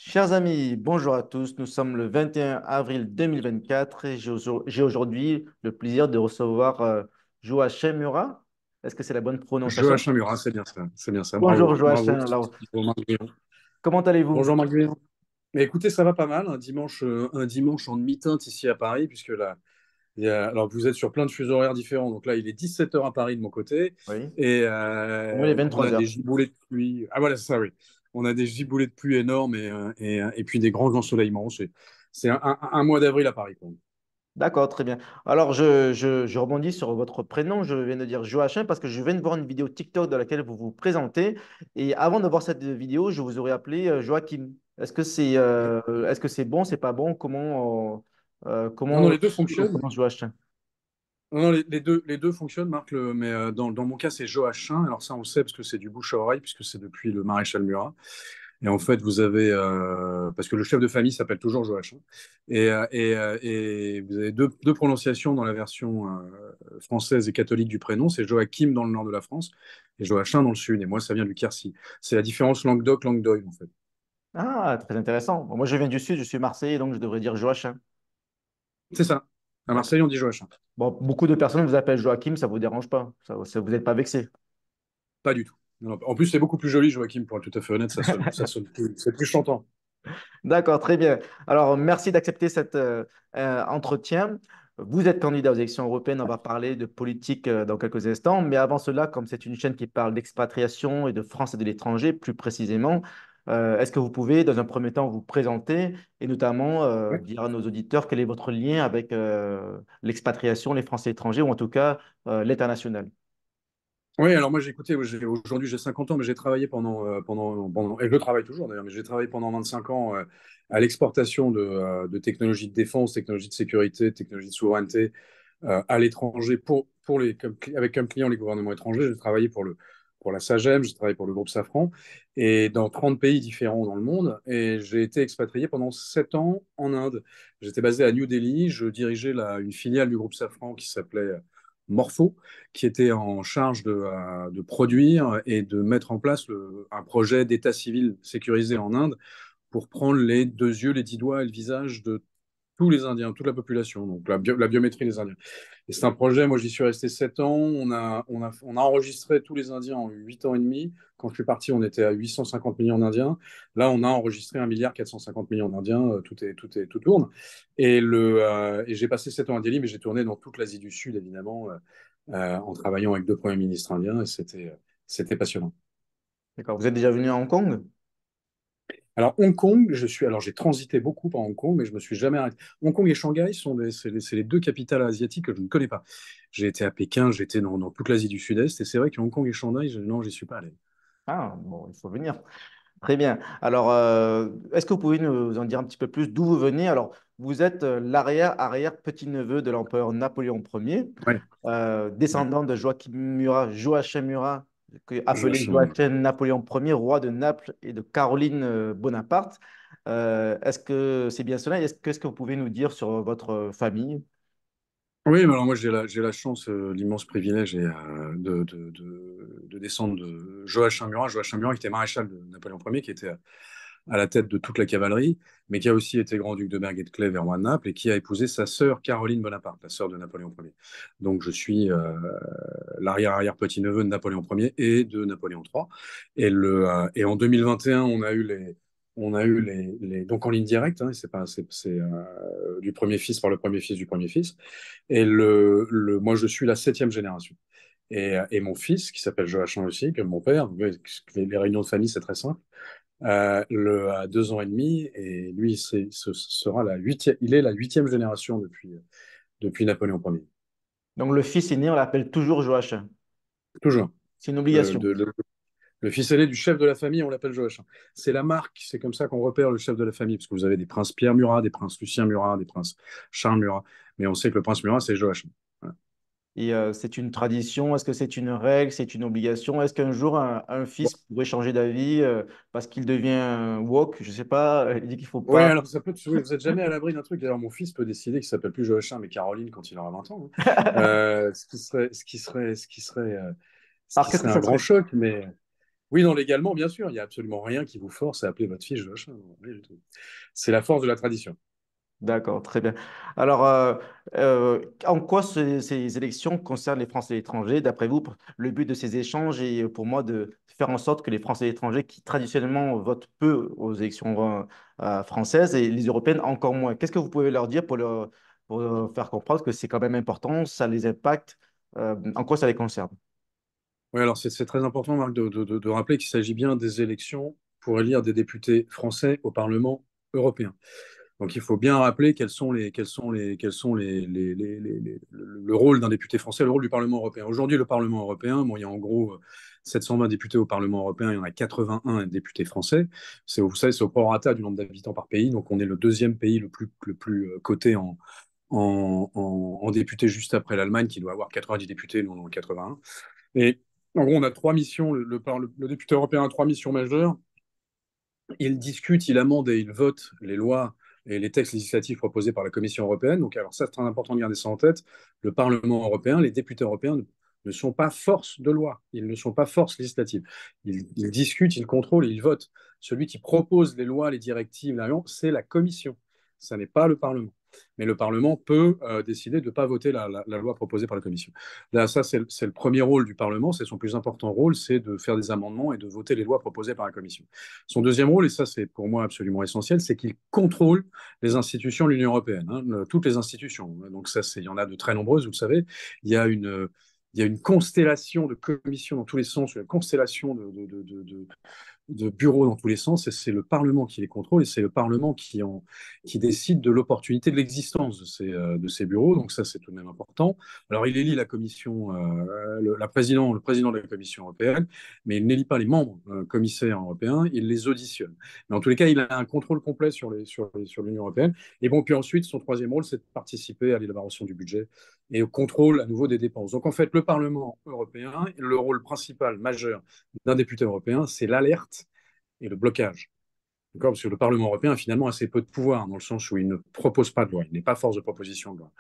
Chers amis, bonjour à tous. Nous sommes le 21 avril 2024 et j'ai aujourd'hui le plaisir de recevoir Joachim Murat. Est-ce que c'est la bonne prononciation? Joachim Murat, c'est bien ça. C'est bien ça. Bonjour Bravo. Bravo. Joachim. Alors, Bonjour Marc Guéant. comment allez-vous? Bonjour Marc Guéant. Mais écoutez, ça va pas mal. Un dimanche en demi-teinte ici à Paris, puisque là, alors vous êtes sur plein de fuseaux horaires différents. Donc là, il est 17 heures à Paris de mon côté. Oui. Et Pour moi, il est on 23 a des heures. giboulées de pluie. Ah voilà, c'est ça, oui. On a des giboulées de pluie énormes et puis des grands ensoleillements. C'est un mois d'avril à Paris, quoi. D'accord, très bien. Alors, je rebondis sur votre prénom. Je viens de dire Joachim parce que je viens de voir une vidéo TikTok dans laquelle vous vous présentez. Et avant de voir cette vidéo, je vous aurais appelé Joachim. Est-ce que c'est bon, c'est pas bon? Non, non, Comment les deux on fonctionnent. prononce Joachim? Non, non, les deux fonctionnent, Marc, mais dans mon cas, c'est Joachim. Alors ça, on le sait parce que c'est du bouche à oreille, puisque c'est depuis le maréchal Murat. Et en fait, vous avez, parce que le chef de famille s'appelle toujours Joachim, et vous avez deux prononciations dans la version française et catholique du prénom, c'est Joachim dans le nord de la France et Joachim dans le sud. Et moi, ça vient du Quercy. C'est la différence Languedoc-Languedoc, en fait. Ah, très intéressant. Bon, moi, je viens du sud, je suis Marseillais, donc je devrais dire Joachim. C'est ça. À D'accord. Marseille, on dit Joachim. Bon, beaucoup de personnes vous appellent Joachim, ça vous dérange pas. Vous n'êtes pas vexé. Pas du tout. Non, en plus, c'est beaucoup plus joli, Joachim, pour être tout à fait honnête, ça sonne c'est plus chantant. D'accord, très bien. Alors, merci d'accepter cet entretien. Vous êtes candidat aux élections européennes. On va parler de politique dans quelques instants. Mais avant cela, comme c'est une chaîne qui parle d'expatriation et de France et de l'étranger, plus précisément, est-ce que vous pouvez, dans un premier temps, vous présenter et notamment dire à nos auditeurs quel est votre lien avec l'expatriation, les Français étrangers ou en tout cas l'international? Oui, alors moi j'ai écouté, aujourd'hui j'ai 50 ans, mais j'ai travaillé et je travaille toujours d'ailleurs, mais j'ai travaillé pendant 25 ans à l'exportation de technologies de défense, technologies de sécurité, technologies de souveraineté à l'étranger avec comme client les gouvernements étrangers. J'ai travaillé pour la SAGEM, j'ai travaillé pour le groupe Safran et dans 30 pays différents dans le monde. Et j'ai été expatrié pendant 7 ans en Inde. J'étais basé à New Delhi, je dirigeais une filiale du groupe Safran qui s'appelait Morpho, qui était en charge de produire et de mettre en place un projet d'état civil sécurisé en Inde pour prendre les deux yeux, les 10 doigts et le visage de tous les Indiens, toute la population, donc la biométrie des Indiens. Et c'est un projet, moi j'y suis resté 7 ans, on a enregistré tous les Indiens en 8 ans et demi. Quand je suis parti, on était à 850 millions d'Indiens. Là, on a enregistré 1,450 milliard d'Indiens, tout tourne. Et j'ai passé 7 ans à Delhi, mais j'ai tourné dans toute l'Asie du Sud, évidemment, en travaillant avec deux premiers ministres indiens, et c'était passionnant. D'accord. Vous êtes déjà venu à Hong Kong? Alors, Hong Kong, alors j'ai transité beaucoup par Hong Kong, mais je me suis jamais arrêté. Hong Kong et Shanghai c'est les deux capitales asiatiques que je ne connais pas. J'ai été à Pékin, j'ai été dans toute l'Asie du Sud-Est, et c'est vrai que Hong Kong et Shanghai, non, j'y suis pas allé. Ah, bon, il faut venir. Très bien. Alors, est-ce que vous pouvez nous en dire un petit peu plus d'où vous venez? Alors, vous êtes l'arrière-arrière petit-neveu de l'empereur Napoléon Ier, Ouais, ouais. descendant de Joachim Murat, Joachim Murat, appelé Joachim. Joachim Napoléon Ier, roi de Naples et de Caroline Bonaparte. Est-ce que c'est bien cela? Qu'est-ce que vous pouvez nous dire sur votre famille? Oui, mais alors moi j'ai la chance, l'immense privilège de descendre de Joachim Murat. Joachim Murat qui était maréchal de Napoléon Ier, qui était à la tête de toute la cavalerie, mais qui a aussi été grand-duc de Berg et de Clèves et roi de Naples, et qui a épousé sa sœur Caroline Bonaparte, la sœur de Napoléon Ier. Donc je suis l'arrière-arrière-petit-neveu de Napoléon Ier et de Napoléon III. Et en 2021, donc en ligne directe, hein, c'est du premier fils par le premier fils du premier fils. Moi, je suis la septième génération. Et mon fils, qui s'appelle Joachim aussi, comme mon père, les réunions de famille, c'est très simple, a 2 ans et demi, et lui, ce sera il est la huitième génération depuis Napoléon Ier. Donc, le fils aîné, on l'appelle toujours Joachim. Toujours. C'est une Le, obligation. de- le- le fils aîné du chef de la famille, on l'appelle Joachim. C'est la marque, c'est comme ça qu'on repère le chef de la famille, parce que vous avez des princes Pierre Murat, des princes Lucien Murat, des princes Charles Murat, mais on sait que le prince Murat, c'est Joachim. Voilà. Et c'est une tradition, est-ce que c'est une règle, c'est une obligation? Est-ce qu'un jour, un Bon. fils pourrait changer d'avis parce qu'il devient woke? Je ne sais pas, il dit qu'il ne faut Ouais, pas. alors oui, vous n'êtes jamais à l'abri d'un truc. D'ailleurs, mon fils peut décider qu'il s'appelle plus Joachim, mais Caroline quand il aura 20 ans, hein. Ce qui serait Alors, qu'est-ce que un ça grand serait? choc, mais. Oui, non, légalement, bien sûr, il n'y a absolument rien qui vous force à appeler votre fille Joachim. Non, rien du tout. C'est la force de la tradition. D'accord, très bien. Alors, en quoi ces élections concernent les Français et l'étranger? D'après vous, le but de ces échanges est pour moi de faire en sorte que les Français et l'étranger qui traditionnellement votent peu aux élections françaises et les européennes encore moins. Qu'est-ce que vous pouvez leur dire pour faire comprendre que c'est quand même important, ça les impacte, en quoi ça les concerne? Oui, alors c'est très important, Marc, de rappeler qu'il s'agit bien des élections pour élire des députés français au Parlement européen. Donc il faut bien rappeler le rôle d'un député français, le rôle du Parlement européen. Aujourd'hui, le Parlement européen, bon, il y a en gros 720 députés au Parlement européen, il y en a 81 députés français. Vous savez, c'est au prorata du nombre d'habitants par pays. Donc on est le deuxième pays le plus coté en députés juste après l'Allemagne, qui doit avoir 90 députés, nous en avons 81. Et en gros, on a trois missions. Le député européen a trois missions majeures. Il discute, il amende et il vote les lois et les textes législatifs proposés par la Commission européenne. Donc, alors ça, c'est très important de garder ça en tête. Le Parlement européen, les députés européens ne sont pas force de loi. Ils ne sont pas force législative. Ils discutent, ils contrôlent et ils votent. Celui qui propose les lois, les directives, c'est la Commission. Ça n'est pas le Parlement. Mais le Parlement peut décider de ne pas voter la loi proposée par la Commission. Là, ça, c'est le premier rôle du Parlement. C'est son plus important rôle, c'est de faire des amendements et de voter les lois proposées par la Commission. Son deuxième rôle, et ça c'est pour moi absolument essentiel, c'est qu'il contrôle les institutions de l'Union européenne, hein, toutes les institutions. Donc ça, il y en a de très nombreuses, vous le savez. Il y a une, il y a une constellation de commissions dans tous les sens, une constellation de bureaux dans tous les sens, et c'est le Parlement qui les contrôle, et c'est le Parlement qui décide de l'opportunité de l'existence de ces bureaux, donc ça c'est tout de même important. Alors il élit la commission, le président de la Commission européenne, mais il n'élit pas les membres commissaires européens, il les auditionne. Mais en tous les cas, il a un contrôle complet sur l'Union européenne, et bon, puis ensuite, son troisième rôle, c'est de participer à l'élaboration du budget et au contrôle à nouveau des dépenses. Donc en fait, le Parlement européen, le rôle principal, majeur d'un député européen, c'est l'alerte et le blocage. Parce que le Parlement européen a finalement assez peu de pouvoir, dans le sens où il ne propose pas de loi, il n'est pas force de proposition de loi.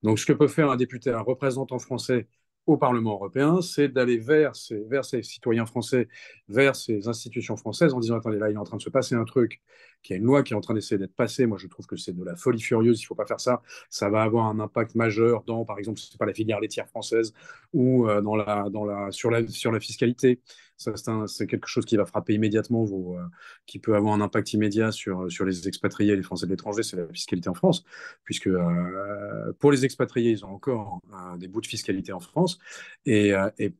Donc ce que peut faire un député, un représentant français au Parlement européen, c'est d'aller vers ses citoyens français, vers ces institutions françaises, en disant, attendez, là, il est en train de se passer un truc, qu'il y a une loi qui est en train d'essayer d'être passée. Moi, je trouve que c'est de la folie furieuse, il ne faut pas faire ça. Ça va avoir un impact majeur dans, par exemple, c'est pas la filière laitière française ou sur la fiscalité. Ça, c'est quelque chose qui va frapper immédiatement qui peut avoir un impact immédiat sur les expatriés et les Français de l'étranger, c'est la fiscalité en France, puisque pour les expatriés, ils ont encore des bouts de fiscalité en France, et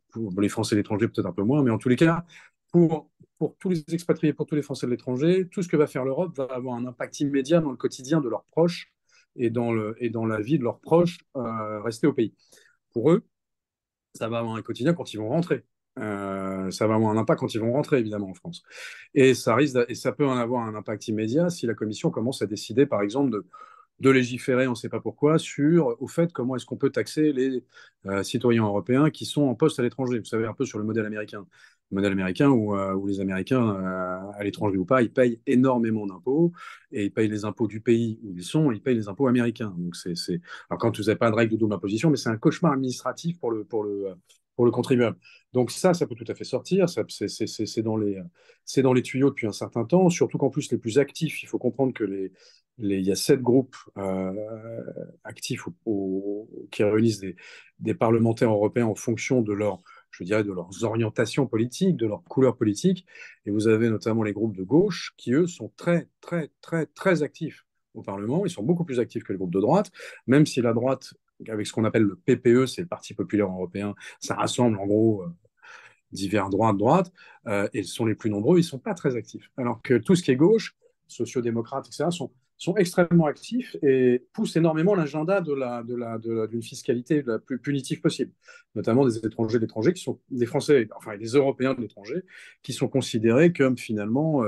pour les Français de l'étranger, peut-être un peu moins, mais en tous les cas, pour tous les expatriés, pour tous les Français de l'étranger, tout ce que va faire l'Europe va avoir un impact immédiat dans le quotidien de leurs proches et dans la vie de leurs proches restés au pays. Pour eux, ça va avoir un quotidien quand ils vont rentrer. Ça va avoir un impact quand ils vont rentrer, évidemment, en France. Et ça peut en avoir un impact immédiat si la Commission commence à décider, par exemple, de légiférer, on ne sait pas pourquoi, au fait comment est-ce qu'on peut taxer les citoyens européens qui sont en poste à l'étranger. Vous savez, un peu sur le modèle américain. Le modèle américain où les Américains, à l'étranger ou pas, ils payent énormément d'impôts et ils payent les impôts du pays où ils sont et ils payent les impôts américains. Donc Alors quand vous n'avez pas de règle de double imposition, mais c'est un cauchemar administratif pour le contribuable. Donc ça peut tout à fait sortir. C'est dans les tuyaux depuis un certain temps, surtout qu'en plus les plus actifs, il faut comprendre que il y a 7 groupes actifs qui réunissent des parlementaires européens en fonction je dirais, de leurs orientations politiques, de leurs couleurs politiques. Et vous avez notamment les groupes de gauche qui, eux, sont très, très, très, très actifs au Parlement. Ils sont beaucoup plus actifs que les groupes de droite, même si la droite, avec ce qu'on appelle le PPE, c'est le Parti populaire européen, ça rassemble en gros divers droite, et ils sont les plus nombreux, ils ne sont pas très actifs. Alors que tout ce qui est gauche, sociodémocrates, etc., sont extrêmement actifs et poussent énormément l'agenda d'une fiscalité la plus punitive possible, notamment des étrangers de l'étranger, qui sont des Français, enfin des Européens de l'étranger, qui sont considérés comme finalement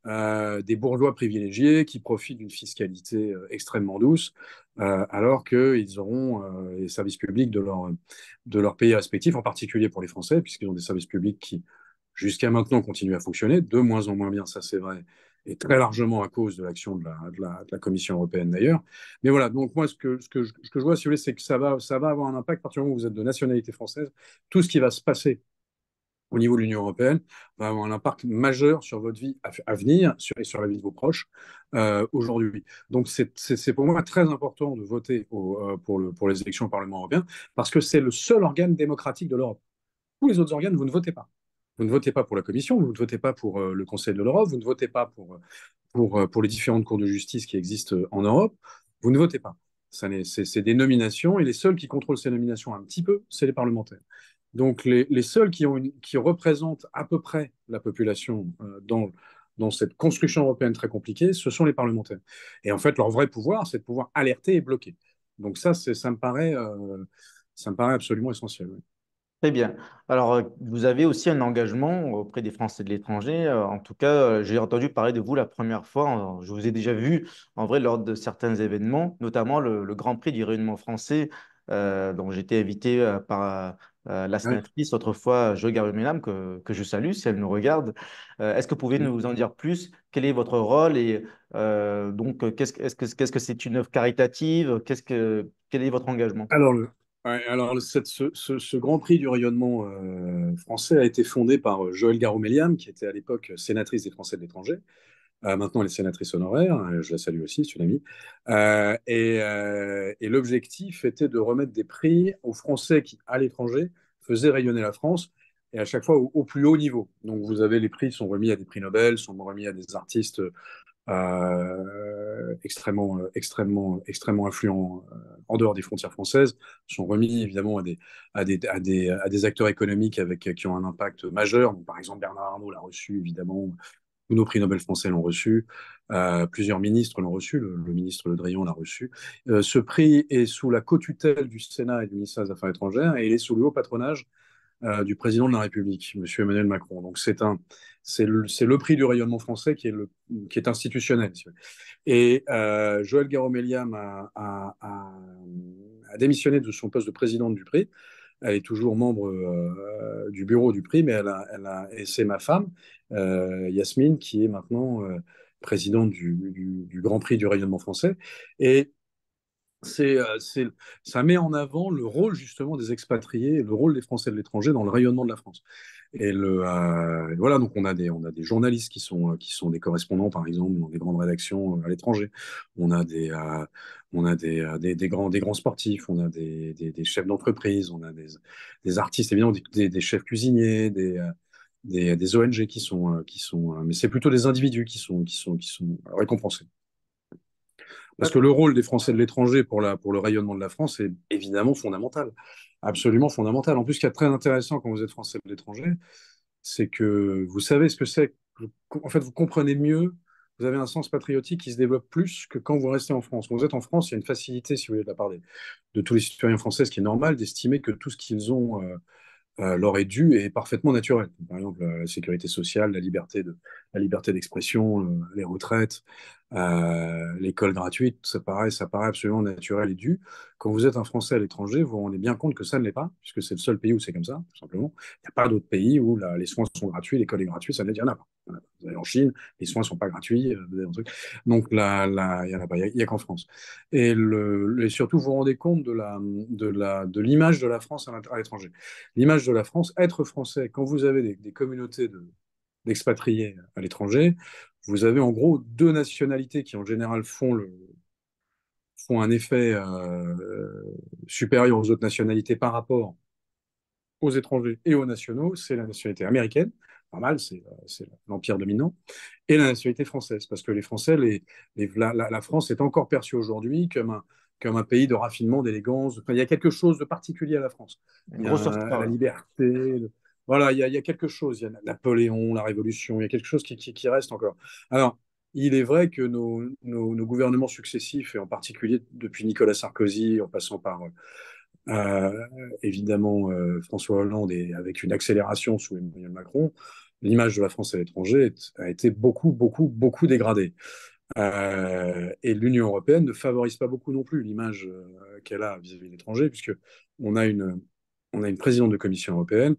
des bourgeois privilégiés qui profitent d'une fiscalité extrêmement douce, alors qu'ils auront les services publics de leur pays respectif, en particulier pour les Français, puisqu'ils ont des services publics qui, jusqu'à maintenant, continuent à fonctionner, de moins en moins bien, ça c'est vrai, et très largement à cause de l'action de la Commission européenne d'ailleurs. Mais voilà, donc moi, ce que je vois, si vous voulez, c'est que ça va avoir un impact à partir du moment où vous êtes de nationalité française. Tout ce qui va se passer au niveau de l'Union européenne va avoir un impact majeur sur votre vie à venir et sur la vie de vos proches aujourd'hui. Donc c'est pour moi très important de voter pour les élections au Parlement européen parce que c'est le seul organe démocratique de l'Europe. Tous les autres organes, vous ne votez pas. Vous ne votez pas pour la Commission, vous ne votez pas pour le Conseil de l'Europe, vous ne votez pas pour les différentes cours de justice qui existent en Europe, vous ne votez pas. C'est des nominations et les seuls qui contrôlent ces nominations un petit peu, c'est les parlementaires. Donc les seuls qui représentent à peu près la population dans cette construction européenne très compliquée, ce sont les parlementaires. Et en fait, leur vrai pouvoir, c'est de pouvoir alerter et bloquer. Donc ça me paraît absolument essentiel. Oui. Très bien. Alors, vous avez aussi un engagement auprès des Français de l'étranger. En tout cas, j'ai entendu parler de vous la première fois. Je vous ai déjà vu en vrai lors de certains événements, notamment le Grand Prix du rayonnement français, dont j'étais invité par la Ouais. sénatrice, autrefois Jo Garou-Mennam, que je salue si elle nous regarde. Est-ce que vous pouvez nous en dire plus? Quel est votre rôle et qu'est-ce que c'est une œuvre caritative? Quel est votre engagement? Alors, ce Grand Prix du rayonnement français a été fondé par Joëlle Garou-Melliam, qui était à l'époque sénatrice des Français de l'étranger. Maintenant, elle est sénatrice honoraire. Je la salue aussi, c'est une amie. Et l'objectif était de remettre des prix aux Français qui, à l'étranger, faisaient rayonner la France, et à chaque fois au plus haut niveau. Donc, vous avez les prix sont remis à des prix Nobel, sont remis à des artistes extrêmement influents en dehors des frontières françaises, sont remis évidemment à des acteurs économiques qui ont un impact majeur. Donc, par exemple, Bernard Arnault l'a reçu, évidemment. Tous nos prix Nobel français l'ont reçu. Plusieurs ministres l'ont reçu. Le ministre Le Drian l'a reçu. Ce prix est sous la co-tutelle du Sénat et du ministère des Affaires étrangères, et il est sous le haut patronage du président de la République, M. Emmanuel Macron. Donc c'est le prix du rayonnement français qui est institutionnel. Si vous voulez. Et Joëlle Garau-Melliam a démissionné de son poste de présidente du prix. Elle est toujours membre du bureau du prix, mais et c'est ma femme, Yasmine, qui est maintenant présidente du Grand Prix du rayonnement français. Et ça met en avant le rôle justement des expatriés, le rôle des Français de l'étranger dans le rayonnement de la France. Voilà, donc on a des journalistes qui sont des correspondants, par exemple, dans des grandes rédactions à l'étranger. On a des grands sportifs, on a des chefs d'entreprise, on a des artistes, évidemment, des chefs cuisiniers, des ONG mais c'est plutôt des individus qui sont récompensés. Parce que le rôle des Français de l'étranger pour le rayonnement de la France est évidemment fondamental, absolument fondamental. En plus, ce qui est très intéressant quand vous êtes Français de l'étranger, c'est que vous savez ce que c'est. En fait, vous comprenez mieux, vous avez un sens patriotique qui se développe plus que quand vous restez en France. Quand vous êtes en France, il y a une facilité, si vous voulez, de la part de tous les citoyens français, ce qui est normal, d'estimer que tout ce qu'ils ont leur est dû et est parfaitement naturel. Par exemple, la sécurité sociale, la liberté d'expression, les retraites, l'école gratuite, ça paraît absolument naturel et dû. Quand vous êtes un Français à l'étranger, vous vous rendez bien compte que ça ne l'est pas, puisque c'est le seul pays où c'est comme ça, tout simplement. Il n'y a pas d'autre pays où les soins sont gratuits, l'école est gratuite, ça ne l'est, il n'y en a pas. Voilà. Vous allez en Chine, les soins ne sont pas gratuits. Vous allez Donc là, il n'y en a pas, il y a qu'en France. Et surtout, vous vous rendez compte de l'image de la France à l'étranger. L'image de la France, être français, quand vous avez des communautés d'expatriés à l'étranger, vous avez en gros deux nationalités qui en général font un effet supérieur aux autres nationalités par rapport aux étrangers et aux nationaux. C'est la nationalité américaine, normal, c'est l'empire dominant, et la nationalité française, parce que les Français, la France est encore perçue aujourd'hui comme un pays de raffinement, d'élégance. Enfin, il y a quelque chose de particulier à la France. Une Il y grosse soft a la power. liberté. Voilà, il y a quelque chose. Il y a Napoléon, la Révolution, il y a quelque chose qui reste encore. Alors, il est vrai que nos gouvernements successifs, et en particulier depuis Nicolas Sarkozy, en passant par évidemment François Hollande, et avec une accélération sous Emmanuel Macron, l'image de la France à l'étranger a été beaucoup dégradée. Et l'Union européenne ne favorise pas beaucoup non plus l'image qu'elle a vis-à-vis de l'étranger, puisque on a une, on a une présidente de Commission européenne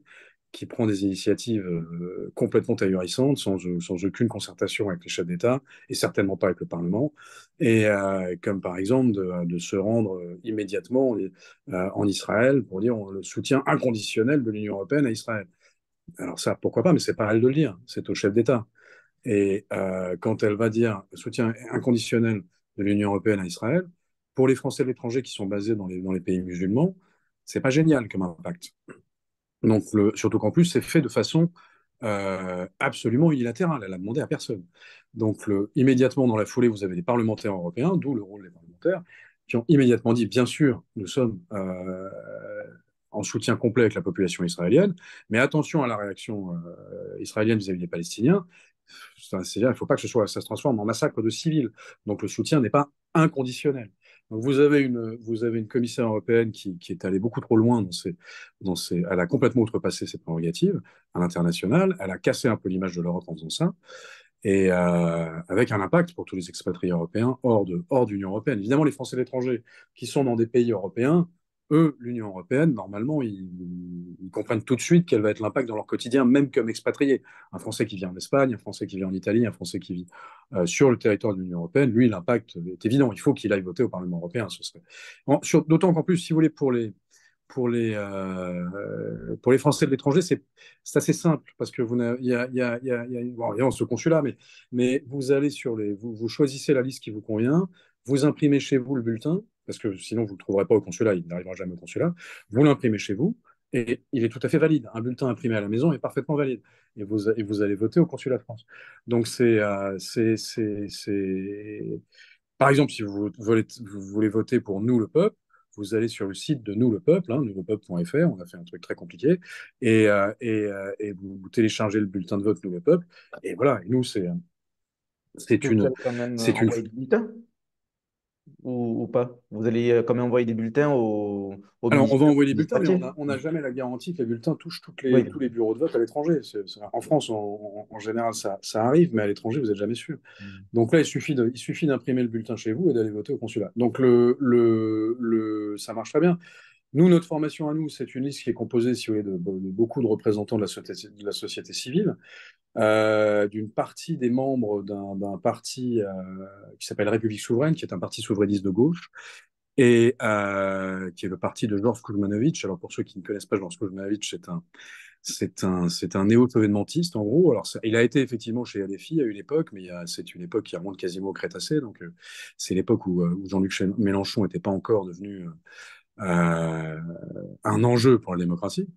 qui prend des initiatives complètement ahurissantes, sans aucune concertation avec les chefs d'État, et certainement pas avec le Parlement, et comme par exemple de se rendre immédiatement en Israël pour dire le soutien inconditionnel de l'Union européenne à Israël. Alors ça, pourquoi pas, mais c'est pas à elle de le dire, c'est au chef d'État. Et quand elle va dire soutien inconditionnel de l'Union européenne à Israël, pour les Français de l'étranger qui sont basés dans les pays musulmans, c'est pas génial comme impact. Donc, surtout qu'en plus, c'est fait de façon absolument unilatérale. Elle a demandé à personne. Donc, immédiatement dans la foulée, vous avez des parlementaires européens, d'où le rôle des parlementaires, qui ont immédiatement dit, bien sûr, nous sommes en soutien complet avec la population israélienne, mais attention à la réaction israélienne vis-à-vis des Palestiniens. C'est-à-dire, il ne faut pas que ça se transforme en massacre de civils. Donc, le soutien n'est pas inconditionnel. Donc, vous avez une commissaire européenne qui est allée beaucoup trop loin elle a complètement outrepassé ses prérogatives à l'international. Elle a cassé un peu l'image de l'Europe en faisant ça, et avec un impact pour tous les expatriés européens hors d'Union européenne. Évidemment, les Français de l'étranger qui sont dans des pays européens, eux, l'Union européenne, normalement, ils comprennent tout de suite quel va être l'impact dans leur quotidien, même comme expatriés. Un Français qui vit en Espagne, un Français qui vit en Italie, un Français qui vit sur le territoire de l'Union européenne, lui, l'impact est évident. Il faut qu'il aille voter au Parlement européen. D'autant qu'en plus, si vous voulez, pour les Français de l'étranger, c'est assez simple parce que bon, évidemment, ce consulat, mais vous allez vous choisissez la liste qui vous convient, vous imprimez chez vous le bulletin, parce que sinon vous ne le trouverez pas au consulat, il n'arrivera jamais au consulat, vous l'imprimez chez vous et il est tout à fait valide. Un bulletin imprimé à la maison est parfaitement valide et vous allez voter au consulat de France. Donc par exemple, si vous voulez voter pour nous, le peuple, vous allez sur le site de Nous le Peuple, hein, nouslepeuple.fr, on a fait un truc très compliqué, et vous téléchargez le bulletin de vote Nous le Peuple, et voilà, et nous, Et c'est vous une, allez quand même c'est une... envoyer des bulletins ou pas? Vous allez quand même envoyer des bulletins aux Alors, on va ministères envoyer les bulletins, mais administratifs? on n'a jamais la garantie que les bulletins touchent Oui. tous les bureaux de vote à l'étranger. En France, en général, ça arrive, mais à l'étranger, vous n'êtes jamais sûr. Donc là, il suffit d'imprimer le bulletin chez vous et d'aller voter au consulat. Donc ça marche très bien. Nous, notre formation à nous, c'est une liste qui est composée, si vous voulez, de beaucoup de représentants de la société civile, d'une partie des membres d'un parti qui s'appelle République souveraine, qui est un parti souverainiste de gauche, et qui est le parti de Georges Kuzmanovic. Alors pour ceux qui ne connaissent pas Georges Kuzmanovic, c'est un néo-sovétmentiste en gros. Alors il a été effectivement chez LFI à une époque, mais c'est une époque qui remonte quasiment au Crétacé, donc c'est l'époque où Jean-Luc Mélenchon n'était pas encore devenu euh, un enjeu pour la démocratie.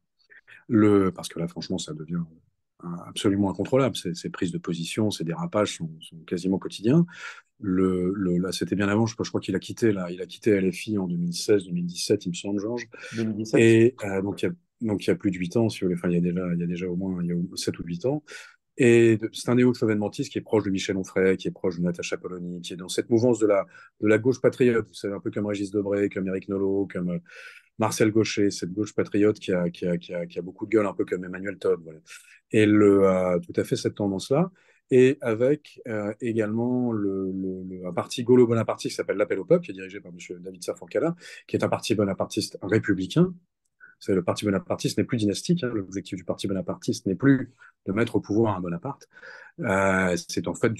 Parce que là, franchement, ça devient absolument incontrôlable. Ces prises de position, ces dérapages sont quasiment quotidiens. Là, c'était bien avant, je crois qu'il a quitté, là, il a quitté LFI en 2016-2017, il me semble, Georges. 2017? Et donc, il y a plus de 8 ans, si vous voulez, enfin, il y a déjà au moins 7 ou 8 ans. Et c'est un néo-chauvenmentiste qui est proche de Michel Onfray, qui est proche de Natacha Polony, qui est dans cette mouvance de la gauche patriote. Vous savez, un peu comme Régis Debray, comme Éric Nolot, comme Marcel Gauchet, cette gauche patriote qui a beaucoup de gueule, un peu comme Emmanuel Todd. Voilà. Et tout à fait cette tendance-là. Et avec également un parti gaulo-bonapartiste qui s'appelle l'Appel au Peuple, qui est dirigé par M. David Sarfurcala, qui est un parti bonapartiste républicain. Le parti bonapartiste n'est plus dynastique. Hein. L'objectif du parti bonapartiste n'est plus de mettre au pouvoir un Bonaparte. C'est en fait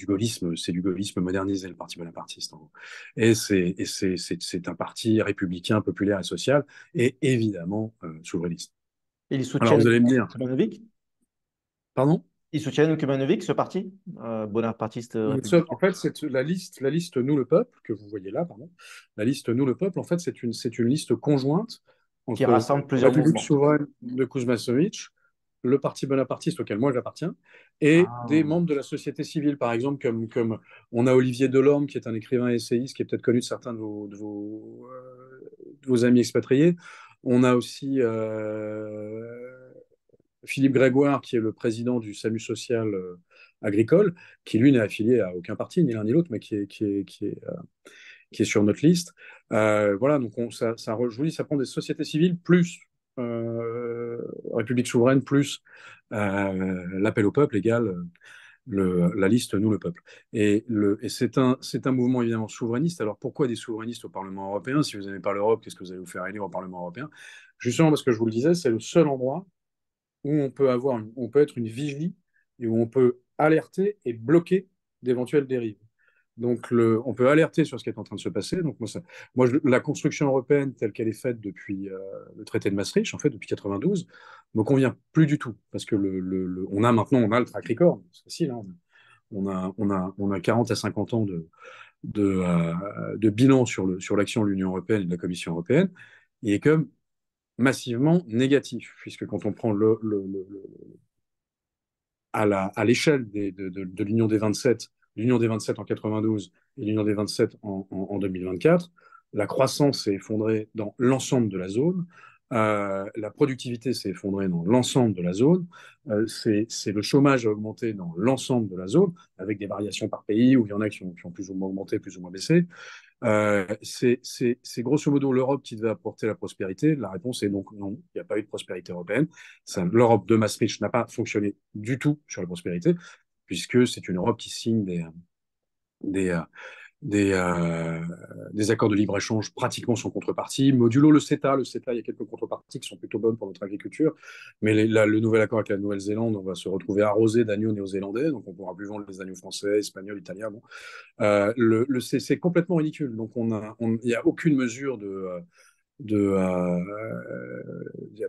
c'est du gaullisme modernisé, le parti bonapartiste. En gros. Et c'est un parti républicain, populaire et social, et évidemment souverainiste. Et ils Alors vous soutiennent allez me dire, Kumanovic? pardon? Ils soutiennent Kumanovic, ce parti, bonapartiste En républicain, fait, c'est la liste Nous le peuple que vous voyez là, pardon. La liste Nous le peuple, en fait, c'est une liste conjointe qui entre rassemble plusieurs République mouvements. souveraine de Kuzmasovic, le parti bonapartiste auquel moi j'appartiens, et des Ah. membres de la société civile, par exemple, comme on a Olivier Delorme, qui est un écrivain essayiste, qui est peut-être connu de certains de vos amis expatriés. On a aussi Philippe Grégoire, qui est le président du SAMU social agricole, qui lui n'est affilié à aucun parti, ni l'un ni l'autre, mais qui est sur notre liste. Voilà, donc je vous dis, ça prend des sociétés civiles plus République souveraine plus l'appel au peuple égale la liste Nous le peuple. Et c'est un mouvement évidemment souverainiste. Alors pourquoi des souverainistes au Parlement européen? Si vous n'aimez pas l'Europe, qu'est-ce que vous allez vous faire élire au Parlement européen? Justement parce que je vous le disais, c'est le seul endroit où on peut être une vigie et où on peut alerter et bloquer d'éventuelles dérives. Donc, on peut alerter sur ce qui est en train de se passer. Donc, la construction européenne telle qu'elle est faite depuis le traité de Maastricht, en fait, depuis 92, me convient plus du tout. Parce que on a le track record. C'est facile, hein. On a 40 à 50 ans de bilan sur l'action de l'Union européenne et de la Commission européenne. Il est comme massivement négatif, puisque quand on prend à l'échelle de l'Union des 27, l'Union des 27 en 92 et l'Union des 27 en 2024, la croissance s'est effondrée dans l'ensemble de la zone, la productivité s'est effondrée dans l'ensemble de la zone, c'est le chômage a augmenté dans l'ensemble de la zone, avec des variations par pays où il y en a qui ont plus ou moins augmenté, plus ou moins baissé. C'est grosso modo l'Europe qui devait apporter la prospérité. La réponse est donc non, il n'y a pas eu de prospérité européenne. L'Europe de Maastricht n'a pas fonctionné du tout sur la prospérité, puisque c'est une Europe qui signe des, euh, des, euh, des accords de libre-échange pratiquement sans contrepartie. Modulo le CETA, il y a quelques contreparties qui sont plutôt bonnes pour notre agriculture, mais le nouvel accord avec la Nouvelle-Zélande, on va se retrouver arrosé d'agneaux néo-zélandais, donc on ne pourra plus vendre les agneaux français, espagnols, italiens. Bon. C'est complètement ridicule. Donc, il n'y a aucune mesure de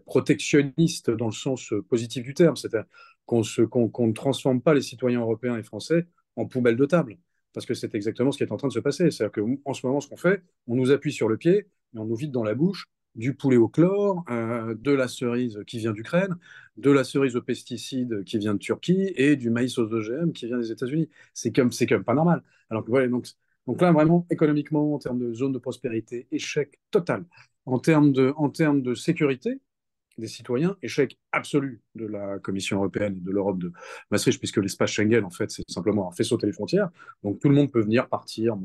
protectionniste dans le sens positif du terme. C'est-à-dire qu'on ne transforme pas les citoyens européens et français en poubelle de table. Parce que c'est exactement ce qui est en train de se passer. C'est-à-dire qu'en ce moment, ce qu'on fait, on nous appuie sur le pied et on nous vide dans la bouche du poulet au chlore, de la cerise qui vient d'Ukraine, de la cerise aux pesticides qui vient de Turquie et du maïs aux OGM qui vient des États-Unis. C'est comme pas normal. Alors que voilà, donc là, vraiment, économiquement, en termes de zone de prospérité, échec total. En termes de sécurité des citoyens, échec absolu de la Commission européenne et de l'Europe de Maastricht, puisque l'espace Schengen, en fait, c'est simplement un fait sauter les frontières. Donc tout le monde peut venir, partir,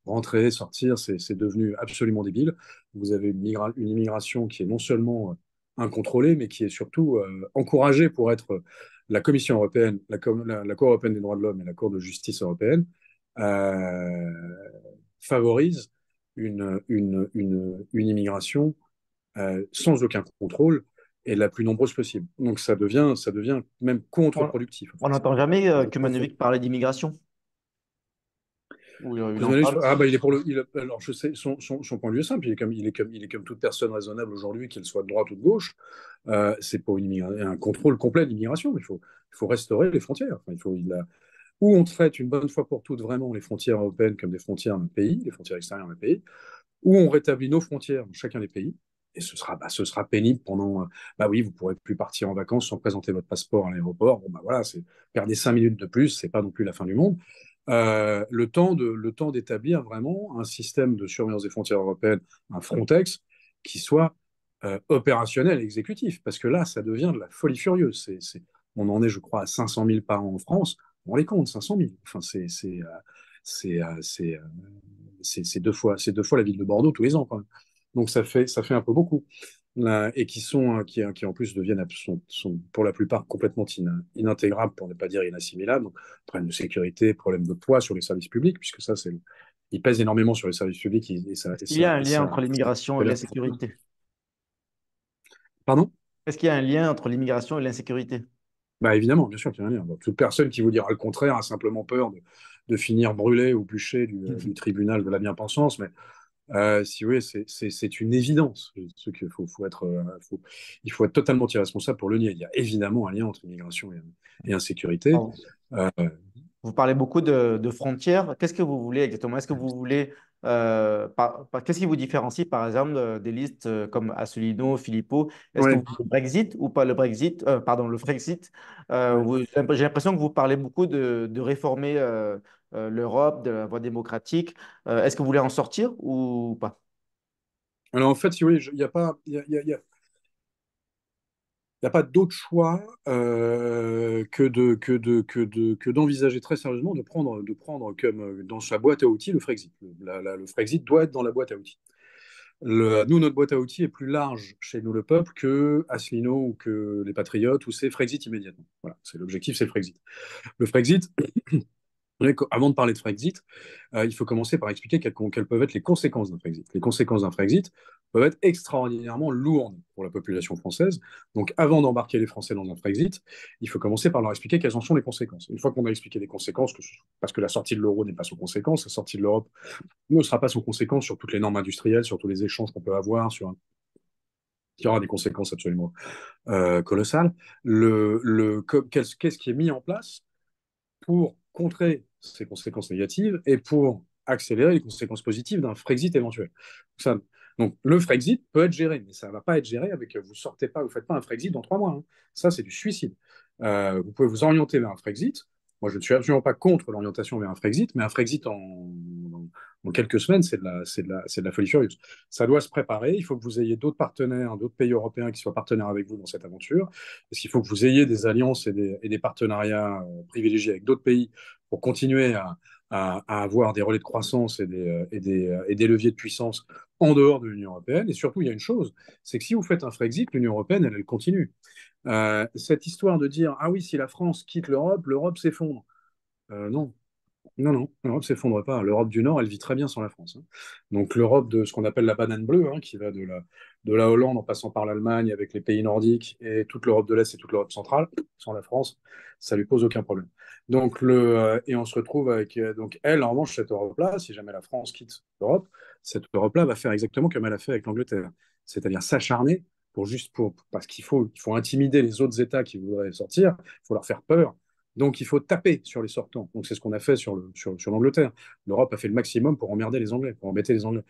rentrer, sortir, c'est devenu absolument débile. Vous avez une immigration qui est non seulement incontrôlée, mais qui est surtout encouragée pour être la Commission européenne, la Cour européenne des droits de l'homme et la Cour de justice européenne euh, favorise une immigration sans aucun contrôle et la plus nombreuse possible. Donc ça devient même On contre-productif. En on fait. n'entend jamais Kumanovic parler d'immigration, ou il en Kuzmanic, parle. ah bah il est pour alors je sais, son point de vue est simple, il est comme toute personne raisonnable aujourd'hui, qu'elle soit de droite ou de gauche, c'est pour un contrôle complet de l'immigration. Il faut restaurer les frontières. Enfin, ou on traite une bonne fois pour toutes vraiment les frontières européennes comme des frontières d'un pays, les frontières extérieures d'un pays, ou on rétablit nos frontières dans chacun des pays, et ce sera pénible pendant. Bah oui, vous pourrez plus partir en vacances sans présenter votre passeport à l'aéroport. Bon, bah voilà, perdre 5 minutes de plus, c'est pas non plus la fin du monde. Le temps d'établir vraiment un système de surveillance des frontières européennes, un Frontex, qui soit opérationnel et exécutif. Parce que là, ça devient de la folie furieuse. On en est, je crois, à 500 000 par an en France. On les compte, 500 000. Enfin, c'est, euh, c'est, euh, c'est deux fois la ville de Bordeaux tous les ans, quand même. Donc ça fait un peu beaucoup. Là, et qui en plus sont pour la plupart complètement inintégrables, pour ne pas dire inassimilables. Donc, problème de sécurité, problème de poids sur les services publics, puisque il pèse énormément sur les services publics Est-ce qu'il y a un lien entre l'immigration et ça- l'insécurité? Pardon? Est-ce qu'il y a un lien entre l'immigration et l'insécurité? Bah évidemment, bien sûr qu'il y a un lien. Donc, toute personne qui vous dira le contraire a simplement peur de finir brûlé ou bûché du tribunal de la bien-pensance. Mais si oui, c'est une évidence. Il faut être totalement irresponsable pour le nier. Il y a évidemment un lien entre immigration et insécurité. Pardon. Euh, Vous parlez beaucoup de frontières. Qu'est-ce que vous voulez exactement? Est-ce que vous voulez, qu'est-ce qui vous différencie, par exemple, des listes comme Asselineau, Philippot? Est-ce que ouais. vous voulez le Brexit ou pas le Brexit? Pardon, le Frexit. Ouais. J'ai l'impression que vous parlez beaucoup de réformer l'Europe, de la voie démocratique. Est-ce que vous voulez en sortir ou pas? Alors en fait, si oui, il n'y a pas, il y a pas d'autre choix que d'envisager très sérieusement de prendre comme dans sa boîte à outils le Frexit. Le Frexit doit être dans la boîte à outils. Nous, notre boîte à outils est plus large chez nous, le peuple, que Asselineau ou que les Patriotes, ou c'est Frexit immédiatement. Voilà, c'est l'objectif, c'est le Frexit. Le Frexit, Avant de parler de Frexit, il faut commencer par expliquer quelles peuvent être les conséquences d'un Frexit. Les conséquences d'un Frexit peuvent être extraordinairement lourdes pour la population française. Donc, avant d'embarquer les Français dans un Frexit, il faut commencer par leur expliquer quelles en sont les conséquences. Une fois qu'on a expliqué les conséquences, parce que la sortie de l'euro n'est pas sans conséquences, la sortie de l'Europe ne sera pas sans conséquences sur toutes les normes industrielles, sur tous les échanges qu'on peut avoir, il y aura des conséquences absolument colossales. Qu'est-ce qui est mis en place pour contrer ces conséquences négatives et pour accélérer les conséquences positives d'un Frexit éventuel. Ça, donc le Frexit peut être géré, mais ça ne va pas être géré avec vous sortez pas, vous faites pas un Frexit dans 3 mois. Hein. Ça, c'est du suicide. Vous pouvez vous orienter vers un Frexit. Moi, je ne suis absolument pas contre l'orientation vers un Frexit, mais un Frexit en quelques semaines, c'est de la folie furieuse. Ça doit se préparer. Il faut que vous ayez d'autres partenaires, d'autres pays européens qui soient partenaires avec vous dans cette aventure. Parce qu'il faut que vous ayez des alliances et des partenariats privilégiés avec d'autres pays pour continuer à avoir des relais de croissance et des leviers de puissance en dehors de l'Union européenne. Et surtout, il y a une chose, c'est que si vous faites un Frexit, l'Union européenne, elle continue. Cette histoire de dire, ah oui, si la France quitte l'Europe, l'Europe s'effondre. Non, non, non, l'Europe ne s'effondre pas. L'Europe du Nord, elle vit très bien sans la France. Hein. Donc l'Europe de ce qu'on appelle la banane bleue, hein, qui va de la Hollande en passant par l'Allemagne avec les pays nordiques et toute l'Europe de l'Est et toute l'Europe centrale, sans la France, ça lui pose aucun problème. Et on se retrouve avec, donc elle, en revanche, cette Europe-là, si jamais la France quitte l'Europe, cette Europe-là va faire exactement comme elle a fait avec l'Angleterre, c'est-à-dire s'acharner parce il faut intimider les autres États qui voudraient sortir, il faut leur faire peur. Donc, il faut taper sur les sortants. Donc, c'est ce qu'on a fait sur l'Angleterre. L'Europe a fait le maximum pour emmerder les Anglais, pour embêter les Anglais,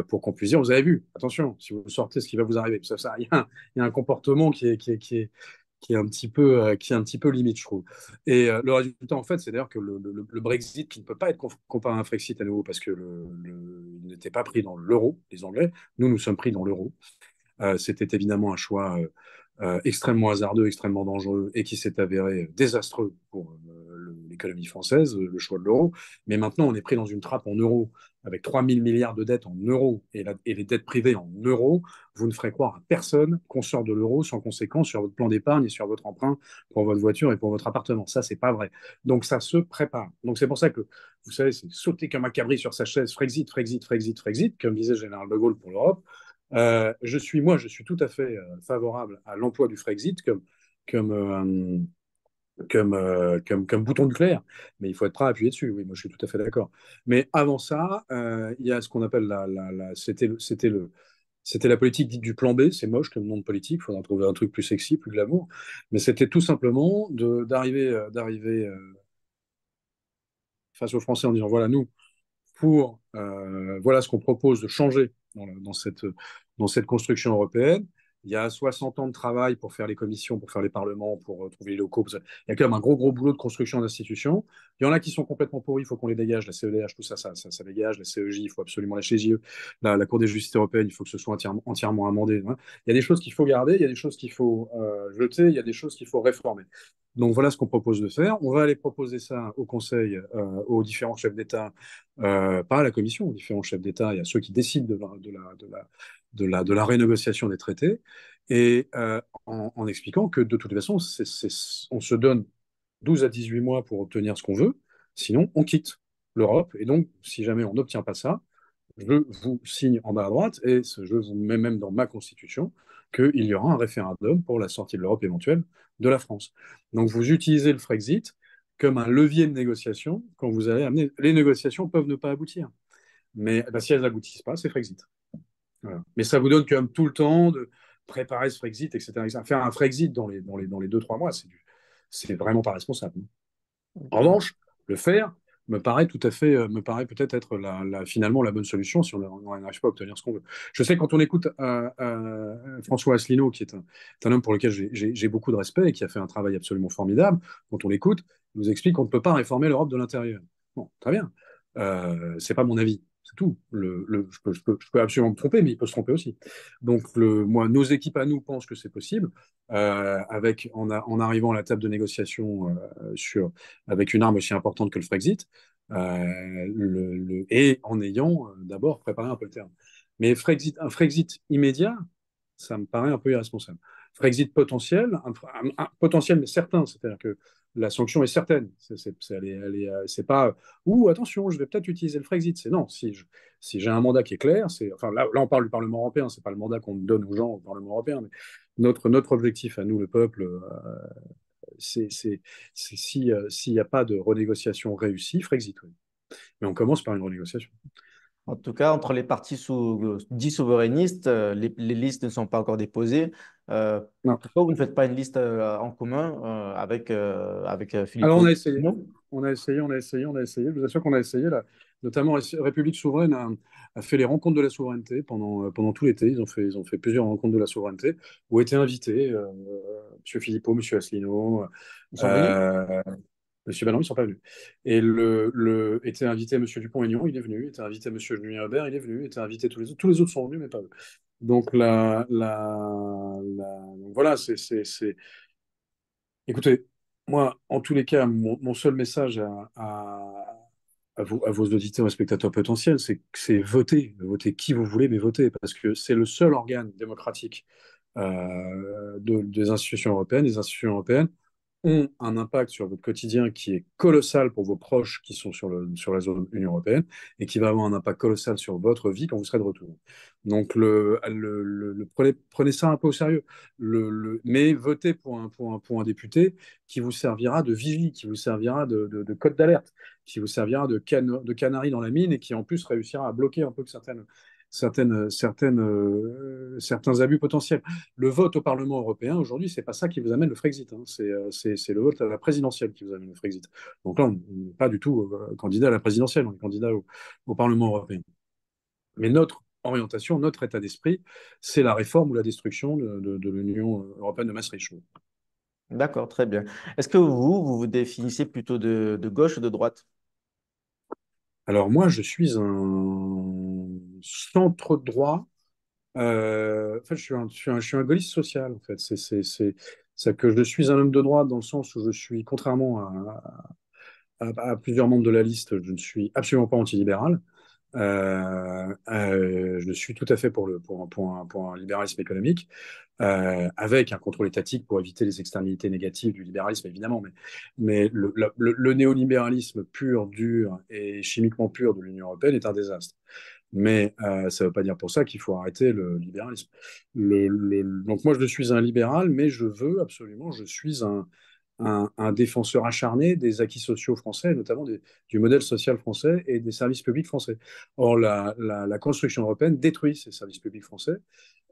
pour qu'on puisse dire, vous avez vu, attention, si vous sortez, ce qui va vous arriver. Il y a un comportement qui est un petit peu limite, je trouve. Et le résultat, en fait, c'est d'ailleurs que le Brexit, qui ne peut pas être comparé à un Frexit à nouveau, parce que il n'était pas pris dans l'euro, les Anglais, nous sommes pris dans l'euro. C'était évidemment un choix extrêmement hasardeux, extrêmement dangereux et qui s'est avéré désastreux pour l'économie française, le choix de l'euro. Mais maintenant, on est pris dans une trappe en euros avec 3 000 milliards de dettes en euros et les dettes privées en euros. Vous ne ferez croire à personne qu'on sort de l'euro sans conséquence sur votre plan d'épargne et sur votre emprunt pour votre voiture et pour votre appartement. Ça, c'est pas vrai. Donc, ça se prépare. Donc, c'est pour ça que, vous savez, c'est sauter comme un cabri sur sa chaise, Frexit, Frexit, Frexit, Frexit, comme disait le général de Gaulle pour l'Europe. Je suis tout à fait favorable à l'emploi du Frexit comme, euh, comme bouton nucléaire, mais il faut être prêt à appuyer dessus. Oui, moi je suis tout à fait d'accord. Mais avant ça, il y a ce qu'on appelle c'était la politique dite du plan B. C'est moche comme nom de politique. Il faudra trouver un truc plus sexy, plus glamour. Mais c'était tout simplement d'arriver face aux Français en disant voilà, nous, voilà ce qu'on propose de changer dans cette construction européenne. Il y a 60 ans de travail pour faire les commissions, pour faire les parlements, pour trouver les locaux. Il y a quand même un gros boulot de construction d'institutions. Il y en a qui sont complètement pourris, il faut qu'on les dégage. La CEDH, tout ça, ça dégage. La CEJ, il faut absolument la CJE. La Cour des justice européenne, il faut que ce soit entièrement amendé. Hein. Il y a des choses qu'il faut garder, il y a des choses qu'il faut jeter, il y a des choses qu'il faut réformer. Donc voilà ce qu'on propose de faire. On va aller proposer ça au Conseil, aux différents chefs d'État, pas à la Commission, aux différents chefs d'État et à ceux qui décident de la renégociation des traités, et en expliquant que de toute façon, on se donne 12 à 18 mois pour obtenir ce qu'on veut, sinon on quitte l'Europe. Et donc, si jamais on n'obtient pas ça, je vous signe en bas à droite, et je vous mets même dans ma constitution, qu'il y aura un référendum pour la sortie de l'Europe éventuelle de la France. Donc vous utilisez le Frexit comme un levier de négociation quand vous allez amener. Les négociations peuvent ne pas aboutir, mais si elles n'aboutissent pas, c'est Frexit. Voilà. Mais ça vous donne quand même tout le temps de préparer ce Frexit, etc. etc. Faire un Frexit dans les 2-3 mois, c'est vraiment pas responsable. En revanche, le faire me paraît peut-être être finalement la bonne solution si on n'arrive pas à obtenir ce qu'on veut. Je sais quand on écoute François Asselineau, qui est un homme pour lequel j'ai beaucoup de respect et qui a fait un travail absolument formidable, quand on l'écoute, il nous explique qu'on ne peut pas réformer l'Europe de l'intérieur. Bon, très bien. C'est pas mon avis. C'est tout. Je peux absolument me tromper, mais il peut se tromper aussi. Donc, nos équipes à nous pensent que c'est possible, en arrivant à la table de négociation avec une arme aussi importante que le Frexit, et en ayant d'abord préparé un peu le terrain. Mais un Frexit immédiat, ça me paraît un peu irresponsable. Frexit potentiel, potentiel mais certain, c'est-à-dire que la sanction est certaine. C'est pas, ou attention, je vais peut-être utiliser le Frexit. C'est non, si j'ai un mandat qui est clair, enfin là, on parle du Parlement européen, c'est pas le mandat qu'on donne aux gens au Parlement européen, mais notre objectif à nous, le peuple, c'est s'il n'y a pas de renégociation réussie, Frexit, oui. Mais on commence par une renégociation. En tout cas, entre les partis dits souverainistes, les listes ne sont pas encore déposées. Euh, Non. Pourquoi vous ne faites pas une liste en commun avec Alors on Filippo? a essayé. Non. On a essayé. Je vous assure qu'on a essayé. Là. Notamment, la République souveraine a fait les rencontres de la souveraineté pendant tout l'été. Ils ont fait plusieurs rencontres de la souveraineté où étaient invités M. Philippot, M. Asselineau, Ils sont venus? euh, M. Bannon, ils ne sont pas venus. Et était invité M. Dupont-Aignan, il est venu. Était invité M. Julien Aubert, il est venu. Était invité tous les autres. Tous les autres sont venus, mais pas eux. Donc, donc voilà, Écoutez, moi, en tous les cas, mon seul message à vos auditeurs et spectateurs potentiels, c'est voter. Votez qui vous voulez, mais votez, parce que c'est le seul organe démocratique des institutions européennes. Les institutions européennes ont un impact sur votre quotidien qui est colossal pour vos proches qui sont sur la zone Union européenne et qui va avoir un impact colossal sur votre vie quand vous serez de retour. Donc, prenez ça un peu au sérieux. Mais votez pour un député qui vous servira de vigie, qui vous servira de code d'alerte, qui vous servira de canari dans la mine et qui en plus réussira à bloquer un peu certains abus potentiels. Le vote au Parlement européen, aujourd'hui, c'est pas ça qui vous amène le Frexit. Hein. C'est le vote à la présidentielle qui vous amène le Frexit. Donc là, on n'est pas du tout candidat à la présidentielle, on est candidat au Parlement européen. Mais notre orientation, notre état d'esprit, c'est la réforme ou la destruction de l'Union européenne de Maastricht. D'accord, très bien. Est-ce que vous vous définissez plutôt de gauche ou de droite? Alors moi, je suis un centre droit. En fait, je suis un gaulliste social. En fait, c'est que je suis un homme de droite dans le sens où je suis, contrairement à plusieurs membres de la liste, je ne suis absolument pas antilibéral. Je suis tout à fait pour un libéralisme économique, avec un contrôle étatique pour éviter les externalités négatives du libéralisme, évidemment. Mais le néolibéralisme pur, dur et chimiquement pur de l'Union européenne est un désastre. Mais ça ne veut pas dire pour ça qu'il faut arrêter le libéralisme. Donc moi, je suis un libéral, mais je suis un défenseur acharné des acquis sociaux français, notamment du modèle social français et des services publics français. Or, la construction européenne détruit ces services publics français,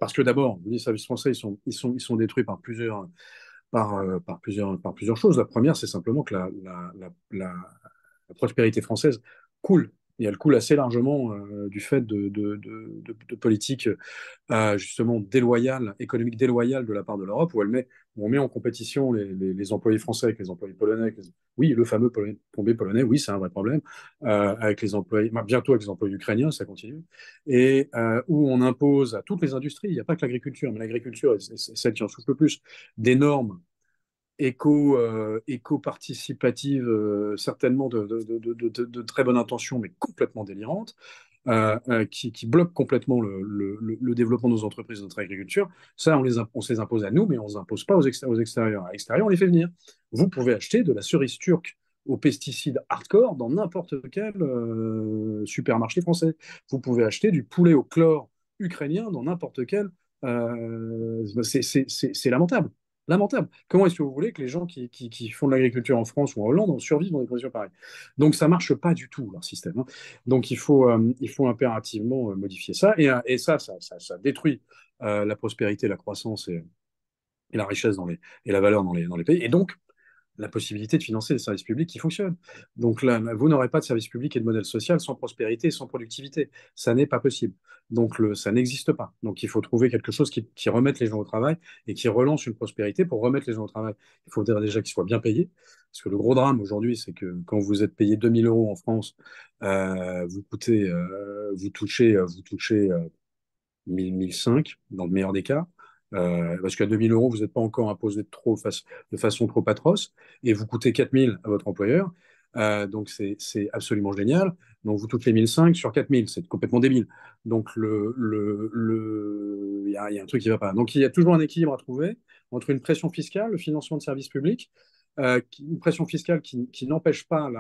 parce que d'abord, les services français, ils sont détruits par plusieurs choses. La première, c'est simplement que la prospérité française coule. Et elle coule assez largement du fait de politiques justement déloyale, économique déloyale de la part de l'Europe, où on met en compétition les employés français avec les employés polonais. Oui, le fameux plombier polonais, oui, c'est un vrai problème. Avec les employés, bientôt avec les employés ukrainiens, ça continue. Et où on impose à toutes les industries, il n'y a pas que l'agriculture, mais l'agriculture, c'est celle qui en souffre le plus, des normes éco-participative, certainement de très bonne intention, mais complètement délirante, qui bloque complètement le développement de nos entreprises, de notre agriculture. Ça, on se les impose à nous, mais on ne les impose pas aux extérieurs. À l'extérieur, on les fait venir. Vous pouvez acheter de la cerise turque aux pesticides hardcore dans n'importe quel supermarché français. Vous pouvez acheter du poulet au chlore ukrainien dans n'importe quel. C'est lamentable. Lamentable. Comment est-ce que vous voulez que les gens qui font de l'agriculture en France ou en Hollande survivent dans des conditions pareilles? Donc ça marche pas du tout, leur système. Hein. Donc il faut impérativement modifier ça. Et ça détruit la prospérité, la croissance et la richesse et la valeur dans les pays. Et donc, la possibilité de financer des services publics qui fonctionnent. Donc là, vous n'aurez pas de services publics et de modèle social sans prospérité et sans productivité. Ça n'est pas possible. Donc ça n'existe pas. Donc il faut trouver quelque chose qui remette les gens au travail et qui relance une prospérité pour remettre les gens au travail. Il faut déjà qu'ils soient bien payés. Parce que le gros drame aujourd'hui, c'est que quand vous êtes payé 2000 euros en France, vous touchez 1005 dans le meilleur des cas. Parce qu'à 2000 euros, vous n'êtes pas encore imposé de façon trop atroce et vous coûtez 4000 à votre employeur. Donc, c'est absolument génial. Donc, vous touchez 1005 sur 4000, c'est complètement débile. Donc, il y a un truc qui ne va pas. Donc, il y a toujours un équilibre à trouver entre une pression fiscale, le financement de services publics une pression fiscale qui n'empêche pas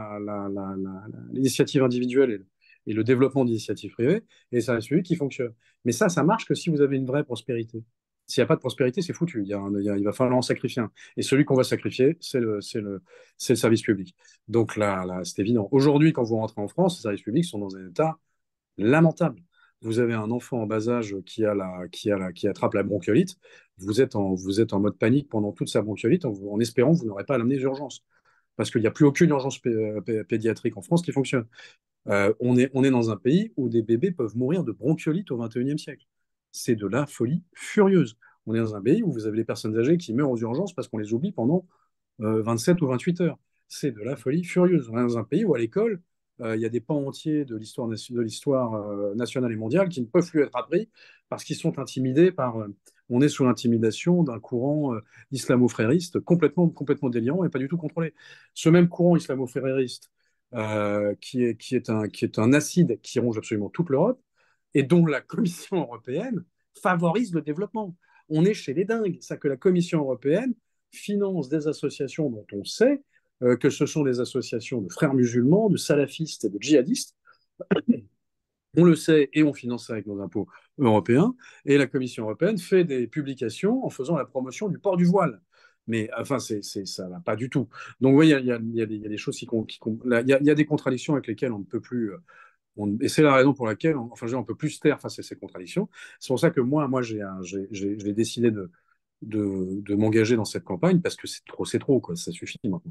l'initiative individuelle et le développement d'initiatives privées, et ça reste celui qui fonctionne. Mais ça marche que si vous avez une vraie prospérité. S'il n'y a pas de prospérité, c'est foutu. Il va falloir en sacrifier un. Et celui qu'on va sacrifier, c'est le service public. Donc là, c'est évident. Aujourd'hui, quand vous rentrez en France, les services publics sont dans un état lamentable. Vous avez un enfant en bas âge qui attrape la bronchiolite. Vous êtes en mode panique pendant toute sa bronchiolite en espérant que vous n'aurez pas à l'amener aux urgences. Parce qu'il n'y a plus aucune urgence pédiatrique en France qui fonctionne. On est dans un pays où des bébés peuvent mourir de bronchiolite au XXIe siècle. C'est de la folie furieuse. On est dans un pays où vous avez les personnes âgées qui meurent aux urgences parce qu'on les oublie pendant 27 ou 28 heures. C'est de la folie furieuse. On est dans un pays où à l'école, il y a des pans entiers de l'histoire nationale et mondiale qui ne peuvent plus être appris parce qu'ils sont intimidés on est sous l'intimidation d'un courant islamo-frériste complètement délirant et pas du tout contrôlé. Ce même courant islamo-frériste qui est un acide qui ronge absolument toute l'Europe et dont la Commission européenne favorise le développement. On est chez les dingues. C'est que la Commission européenne finance des associations dont on sait que ce sont des associations de frères musulmans, de salafistes et de djihadistes. On le sait et on finance ça avec nos impôts européens. Et la Commission européenne fait des publications en faisant la promotion du port du voile. Mais enfin, ça va pas du tout. Donc, oui, il y a des choses il y a des contradictions avec lesquelles on ne peut plus. Et c'est la raison pour laquelle, enfin, on peut plus se taire face à ces contradictions. C'est pour ça que moi j'ai décidé de m'engager dans cette campagne parce que c'est trop, quoi. Ça suffit maintenant.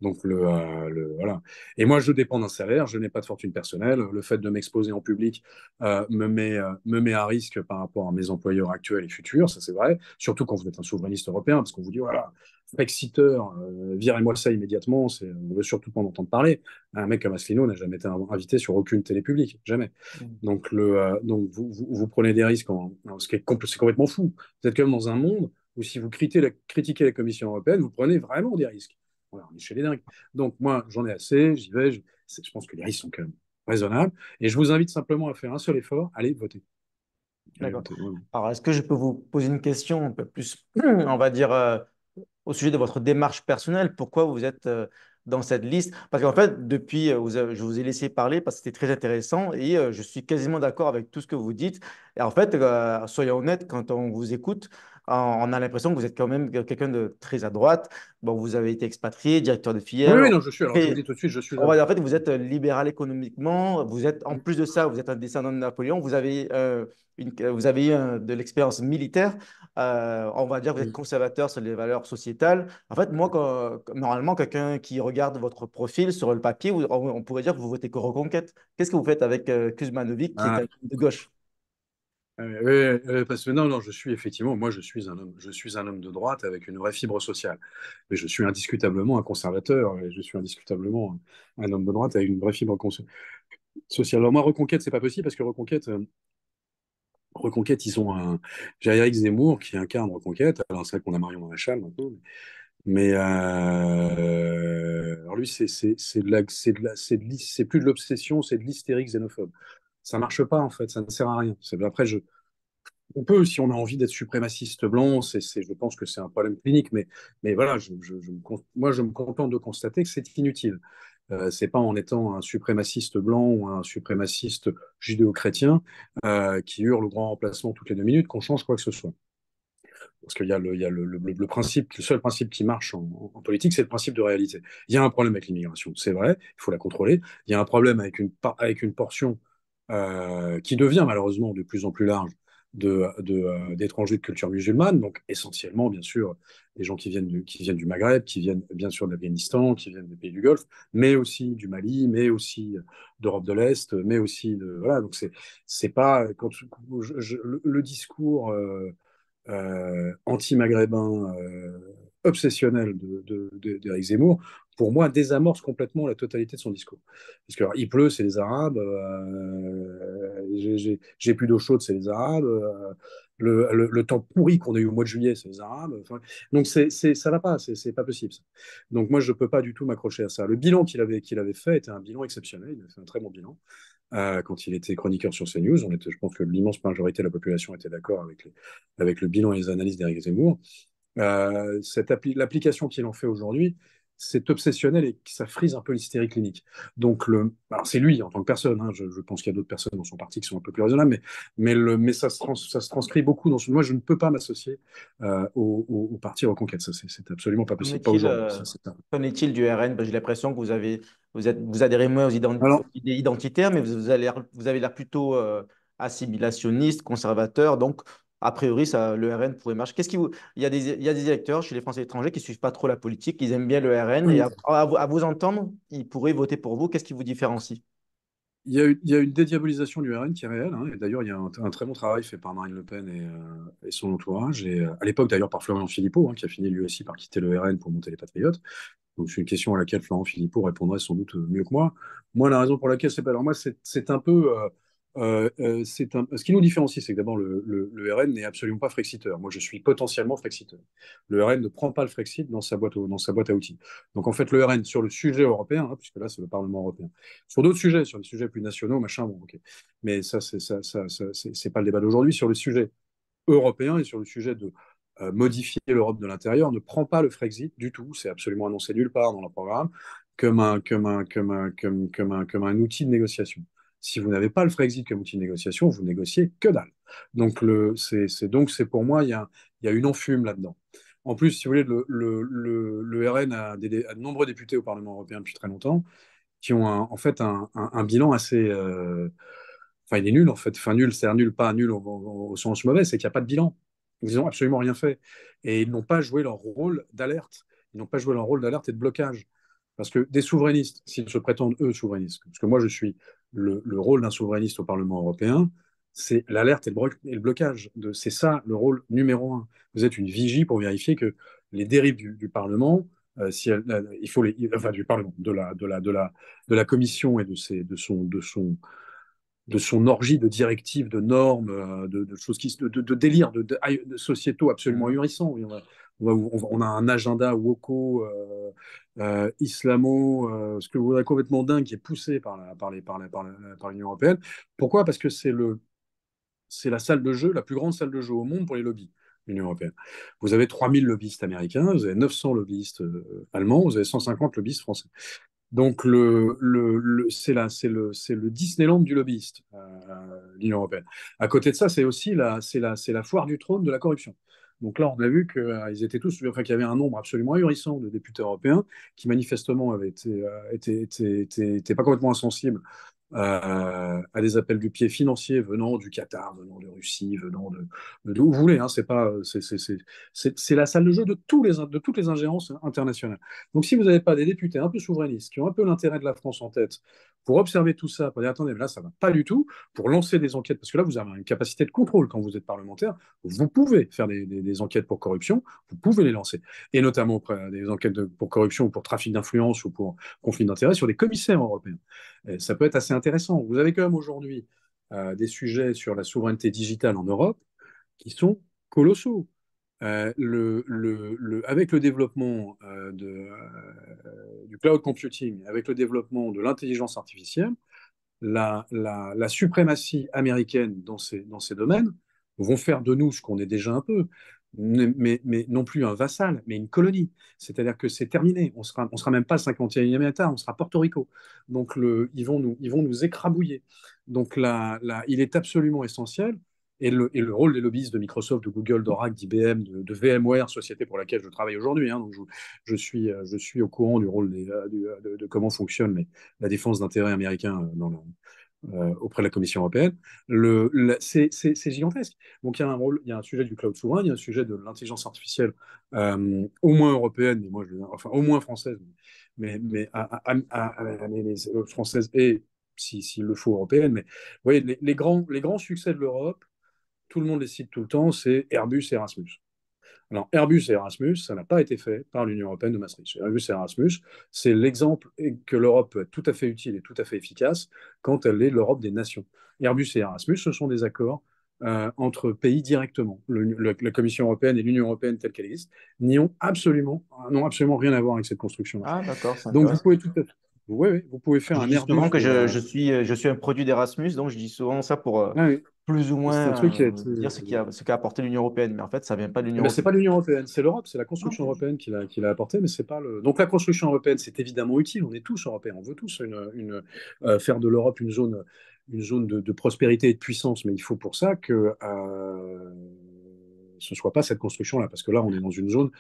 Donc, voilà. Et moi, je dépends d'un salaire, je n'ai pas de fortune personnelle. Le fait de m'exposer en public me met à risque par rapport à mes employeurs actuels et futurs, ça c'est vrai. Surtout quand vous êtes un souverainiste européen, parce qu'on vous dit, voilà, Brexiteur, virez-moi ça immédiatement, on veut surtout pas en entendre parler. Un mec comme Asselineau n'a jamais été invité sur aucune télé publique, jamais. Mm. Donc vous prenez des risques, c'est complètement fou. Vous êtes quand même dans un monde où si vous critiquez la Commission européenne, vous prenez vraiment des risques. Voilà, on est chez les dingues. Donc moi, j'en ai assez, j'y vais. Je pense que les risques sont quand même raisonnables. Et je vous invite simplement à faire un seul effort, allez voter. Allez D'accord. voter. Vraiment. Alors, est-ce que je peux vous poser une question un peu plus, on va dire, au sujet de votre démarche personnelle? Pourquoi vous êtes dans cette liste? Parce qu'en fait, depuis, je vous ai laissé parler parce que c'était très intéressant et je suis quasiment d'accord avec tout ce que vous dites. Et en fait, soyons honnêtes, quand on vous écoute, on a l'impression que vous êtes quand même quelqu'un de très à droite. Bon, vous avez été expatrié, directeur de Oui, filière. oui, non, alors je vous dis tout de suite, je suis à En droite. fait, vous êtes libéral économiquement. Vous êtes, en plus de ça, vous êtes un descendant de Napoléon. Vous avez eu de l'expérience militaire. On va dire que vous êtes Mm. conservateur sur les valeurs sociétales. En fait, moi, normalement, quelqu'un qui regarde votre profil sur le papier, on pourrait dire que vous votez que Reconquête. Qu'est-ce que vous faites avec Kuzmanovic, qui est Ah, quelqu'un de gauche? parce que non, je suis effectivement, moi je suis un homme de droite avec une vraie fibre sociale. Mais je suis indiscutablement un conservateur et je suis indiscutablement un homme de droite avec une vraie fibre sociale. Alors moi, Reconquête, c'est pas possible parce que Reconquête, ils ont j'ai Eric Zemmour qui incarne Reconquête. Alors c'est vrai qu'on a Marion Maréchal maintenant, mais alors lui, c'est plus de l'obsession, c'est de l'hystérie xénophobe. Ça marche pas en fait, ça ne sert à rien. Après, on peut, si on a envie d'être suprémaciste blanc, je pense que c'est un problème clinique, mais voilà, moi je me contente de constater que c'est inutile. C'est pas en étant un suprémaciste blanc ou un suprémaciste judéo-chrétien qui hurle au grand remplacement toutes les 2 minutes qu'on change quoi que ce soit. Parce qu'il y a le seul principe qui marche en politique, c'est le principe de réalité. Il y a un problème avec l'immigration, c'est vrai, il faut la contrôler. Il y a un problème avec une portion qui devient malheureusement de plus en plus large d'étrangers de culture musulmane, donc essentiellement, bien sûr, des gens qui viennent du Maghreb, qui viennent bien sûr d'Afghanistan, qui viennent des pays du Golfe, mais aussi du Mali, mais aussi d'Europe de l'Est, mais aussi de... Voilà, donc c'est pas... Le discours anti-maghrébin obsessionnel d'Éric Zemmour, pour moi, désamorce complètement la totalité de son discours. Parce que alors, il pleut, c'est les Arabes, j'ai plus d'eau chaude, c'est les Arabes, le temps pourri qu'on a eu au mois de juillet, c'est les Arabes. Enfin, donc ça va pas, c'est pas possible. Ça. Donc moi, je peux pas du tout m'accrocher à ça. Le bilan qu'il avait fait était un bilan exceptionnel, il a fait un très bon bilan quand il était chroniqueur sur CNews. Je pense que l'immense majorité de la population était d'accord avec le bilan et les analyses d'Éric Zemmour. L'application qu'il en fait aujourd'hui, c'est obsessionnel et que ça frise un peu l'hystérie clinique. Donc, alors c'est lui en tant que personne, hein, je pense qu'il y a d'autres personnes dans son parti qui sont un peu plus raisonnables, mais ça se transcrit beaucoup dans ce. Moi, je ne peux pas m'associer au parti Reconquête. Ça, c'est absolument pas Qu'en possible. Pas est-il aujourd'hui. Ça, c'est qu'en est-il du RN? Ben, j'ai l'impression que vous adhérez moins aux alors, idées identitaires, mais vous avez l'air plutôt assimilationniste, conservateur. Donc, a priori, le RN pourrait marcher. Il y a des électeurs chez les Français étrangers qui ne suivent pas trop la politique, ils aiment bien le RN, et oui, à vous entendre, ils pourraient voter pour vous. Qu'est-ce qui vous différencie? il y a une dédiabolisation du RN qui est réelle, hein, et d'ailleurs, il y a un très bon travail fait par Marine Le Pen et son entourage, et à l'époque d'ailleurs par Florian Philippot, hein, qui a fini lui aussi par quitter le RN pour monter les Patriotes. Donc c'est une question à laquelle Florent Philippot répondrait sans doute mieux que moi. Moi, la raison pour laquelle c'est pas. Alors moi, c'est un peu. Ce qui nous différencie, c'est que d'abord, le RN n'est absolument pas frexiteur. Moi, je suis potentiellement frexiteur. Le RN ne prend pas le Frexit dans sa boîte à outils. Donc, en fait, le RN, sur le sujet européen, hein, puisque là, c'est le Parlement européen, sur d'autres sujets, sur des sujets plus nationaux, machin, bon, ok. Mais c'est pas le débat d'aujourd'hui. Sur le sujet européen et sur le sujet de modifier l'Europe de l'intérieur, ne prend pas le Frexit du tout. C'est absolument annoncé nulle part dans le programme comme un outil de négociation. Si vous n'avez pas le Frexit comme outil de négociation, vous négociez que dalle. Donc, c'est pour moi, il y a une enfume là-dedans. En plus, si vous voulez, le RN a de nombreux députés au Parlement européen depuis très longtemps qui ont en fait un bilan assez. Enfin, il est nul en fait. Enfin, nul, c'est nul, pas nul au sens mauvais, c'est qu'il n'y a pas de bilan. Ils n'ont absolument rien fait. Et ils n'ont pas joué leur rôle d'alerte. Ils n'ont pas joué leur rôle d'alerte et de blocage. Parce que des souverainistes, s'ils se prétendent eux souverainistes, parce que moi je suis le rôle d'un souverainiste au Parlement européen, c'est l'alerte et le blocage. C'est ça le rôle numéro un. Vous êtes une vigie pour vérifier que les dérives du Parlement, si il faut enfin du Parlement, de la Commission et de son orgie de directives, de normes, de choses de délires, de sociétaux absolument Mhm. ahurissants. On a un agenda woko, islamo, ce que vous avez complètement dingue qui est poussé par l'Union européenne. Pourquoi? Parce que c'est la salle de jeu, la plus grande salle de jeu au monde pour les lobbies. L'Union européenne. Vous avez 3000 lobbyistes américains, vous avez 900 lobbyistes allemands, vous avez 150 lobbyistes français. Donc, c'est le Disneyland du lobbyiste, l'Union européenne. À côté de ça, c'est la foire du trône de la corruption. Donc là, on a vu qu'ils étaient tous, enfin, qu'il y avait un nombre absolument ahurissant de députés européens qui manifestement avaient été pas complètement insensibles à des appels du pied financiers venant du Qatar, venant de Russie, venant de où vous voulez. Hein, c'est pas, c'est la salle de jeu de toutes les ingérences internationales. Donc, si vous n'avez pas des députés un peu souverainistes, qui ont un peu l'intérêt de la France en tête, pour observer tout ça, pour dire attendez, mais là, ça ne va pas du tout, pour lancer des enquêtes, parce que là, vous avez une capacité de contrôle quand vous êtes parlementaire, vous pouvez faire des enquêtes pour corruption, vous pouvez les lancer, et notamment des enquêtes pour corruption ou pour trafic d'influence ou pour conflit d'intérêts sur des commissaires européens. Et ça peut être assez intéressant. Vous avez quand même aujourd'hui des sujets sur la souveraineté digitale en Europe qui sont colossaux. Avec le développement du cloud computing, avec le développement de l'intelligence artificielle, la suprématie américaine dans ces domaines vont faire de nous ce qu'on est déjà un peu, mais non plus un vassal, mais une colonie. C'est-à-dire que c'est terminé. On sera même pas le 51e État, on sera Porto Rico. Donc ils vont nous écrabouiller. Donc il est absolument essentiel et le rôle des lobbyistes de Microsoft, de Google, d'Oracle, d'IBM, de VMware, société pour laquelle je travaille aujourd'hui, hein, donc je suis au courant du rôle de comment fonctionne la défense d'intérêts américains auprès de la Commission européenne. C'est gigantesque. Donc il y a un rôle, il y a un sujet du cloud souverain, il y a un sujet de l'intelligence artificielle, au moins européenne, mais enfin au moins française, française et s'il le faut européenne. Mais vous voyez, les grands succès de l'Europe, tout le monde les cite tout le temps, c'est Airbus et Erasmus. Alors, Airbus et Erasmus, ça n'a pas été fait par l'Union européenne de Maastricht. Airbus et Erasmus, c'est l'exemple que l'Europe peut être tout à fait utile et tout à fait efficace quand elle est l'Europe des nations. Airbus et Erasmus, ce sont des accords entre pays directement. La Commission européenne et l'Union européenne telle qu'elle existe n'ont absolument rien à voir avec cette construction-là. Ah, d'accord, c'est Donc, vous intéressant. pouvez tout à fait, oui, oui, vous pouvez faire Je un dis Airbus souvent que de la. je suis un produit d'Erasmus, donc je dis souvent ça Ah oui. plus ou C'est un truc qui a moins été. dire ce qu'a apporté l'Union européenne. Mais en fait, ça vient pas de Eh l'Union ben, c'est pas européenne. l'Union européenne, c'est l'Europe, c'est la Ah, construction ok. européenne qui l'a apporté, mais c'est pas le. Donc la construction européenne, c'est évidemment utile. On est tous européens, on veut tous faire de l'Europe une zone de prospérité et de puissance, mais il faut pour ça que ce soit pas cette construction-là, parce que là, on est dans une zone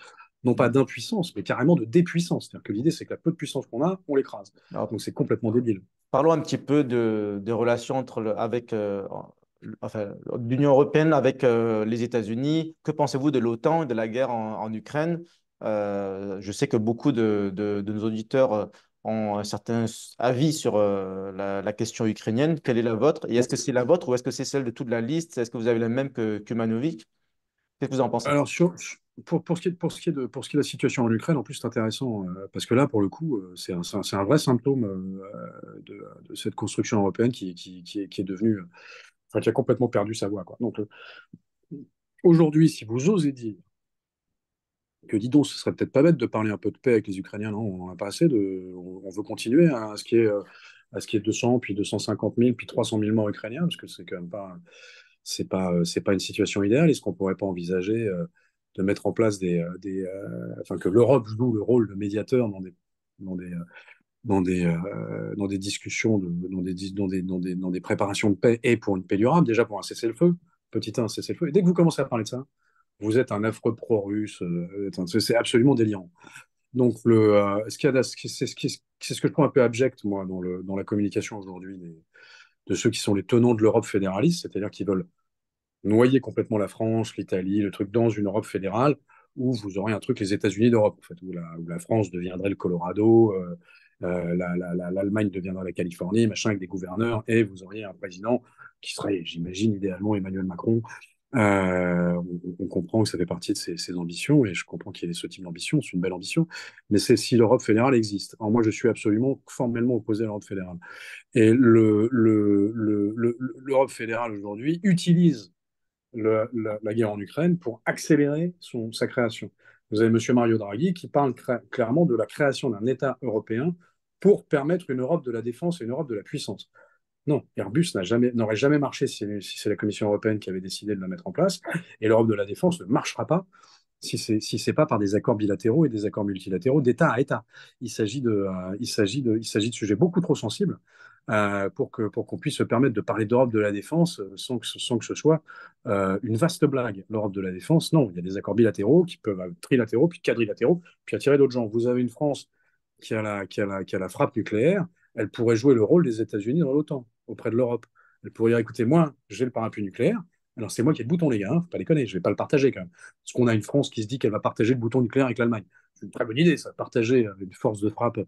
non pas Mhm. d'impuissance, mais carrément de dépuissance. C'est-à-dire que l'idée, c'est que la peu de puissance qu'on a, on l'écrase. Alors, Donc c'est complètement débile. parlons un petit peu de relations avec enfin, l'Union européenne avec les États-Unis. Que pensez-vous de l'OTAN et de la guerre en Ukraine? Je sais que beaucoup de nos auditeurs ont un certain avis sur la question ukrainienne. Quelle est la vôtre? Et est-ce que c'est la vôtre ou est-ce que c'est celle de toute la liste? Est-ce que vous avez la même que Manovic? Qu'est-ce que vous en pensez? Alors, pour ce qui est de la situation en Ukraine, en plus, c'est intéressant, parce que là, pour le coup, c'est un vrai symptôme de cette construction européenne qui est devenue, enfin, qui a complètement perdu sa voie, quoi. Donc, aujourd'hui, si vous osez dire que, dis donc, ce serait peut-être pas bête de parler un peu de paix avec les Ukrainiens, non, on n'en a pas assez, on veut continuer à ce qui est 200, puis 250 000, puis 300 000 morts ukrainiens, parce que c'est quand même pas, c'est pas une situation idéale. Est-ce qu'on pourrait pas envisager de mettre en place enfin que l'Europe joue le rôle de médiateur dans des, dans des discussions, dans des préparations de paix et pour une paix durable, déjà pour un cessez-le-feu, petit un cessez-le-feu. Et dès que vous commencez à parler de ça, vous êtes un affreux pro-russe, c'est absolument délirant. Donc, ce qu'il y a, c'est ce que je trouve un peu abject, moi, dans la communication aujourd'hui de ceux qui sont les tenants de l'Europe fédéraliste, c'est-à-dire qui veulent noyer complètement la France, l'Italie, le truc dans une Europe fédérale, où vous aurez un truc les États-Unis d'Europe, en fait, où la France deviendrait le Colorado, l'Allemagne deviendrait la Californie, machin, avec des gouverneurs, et vous auriez un président qui serait, j'imagine, idéalement Emmanuel Macron. On comprend que ça fait partie de ses ambitions, et je comprends qu'il y ait ce type d'ambition, c'est une belle ambition, mais c'est si l'Europe fédérale existe. Alors moi, je suis absolument formellement opposé à l'Europe fédérale. Et l'Europe fédérale aujourd'hui utilise la guerre en Ukraine pour accélérer sa création. Vous avez M. Mario Draghi qui parle clairement de la création d'un État européen pour permettre une Europe de la défense et une Europe de la puissance. Non, Airbus n'aurait jamais marché si c'est la Commission européenne qui avait décidé de la mettre en place, et l'Europe de la défense ne marchera pas si c'est pas par des accords bilatéraux et des accords multilatéraux d'État à État. Il s'agit de sujets beaucoup trop sensibles pour qu'on puisse se permettre de parler d'Europe de la défense sans que ce soit une vaste blague. L'Europe de la défense, non, il y a des accords bilatéraux qui peuvent être trilatéraux, puis quadrilatéraux, puis attirer d'autres gens. Vous avez une France qui a la frappe nucléaire, elle pourrait jouer le rôle des États-Unis dans l'OTAN, auprès de l'Europe. Elle pourrait dire, écoutez, moi, j'ai le parapluie nucléaire, alors c'est moi qui ai le bouton, les gars, hein, faut pas déconner, je vais pas le partager quand même. Parce qu'on a une France qui se dit qu'elle va partager le bouton nucléaire avec l'Allemagne. C'est une très bonne idée, ça, partager une force de frappe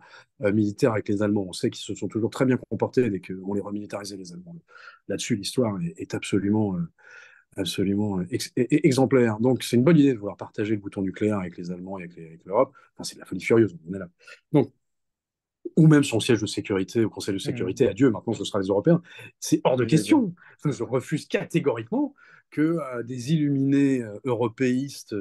militaire avec les Allemands. On sait qu'ils se sont toujours très bien comportés dès qu'on les remilitarisait, les Allemands. Là-dessus, l'histoire est absolument exemplaire. Donc, c'est une bonne idée de vouloir partager le bouton nucléaire avec les Allemands et avec l'Europe. Enfin, c'est de la folie furieuse, on est là. Donc, ou même son siège de sécurité au Conseil de Mhm. sécurité, adieu, maintenant ce sera les Européens. C'est hors de Oui, oui. question. Enfin, je refuse catégoriquement que des illuminés européistes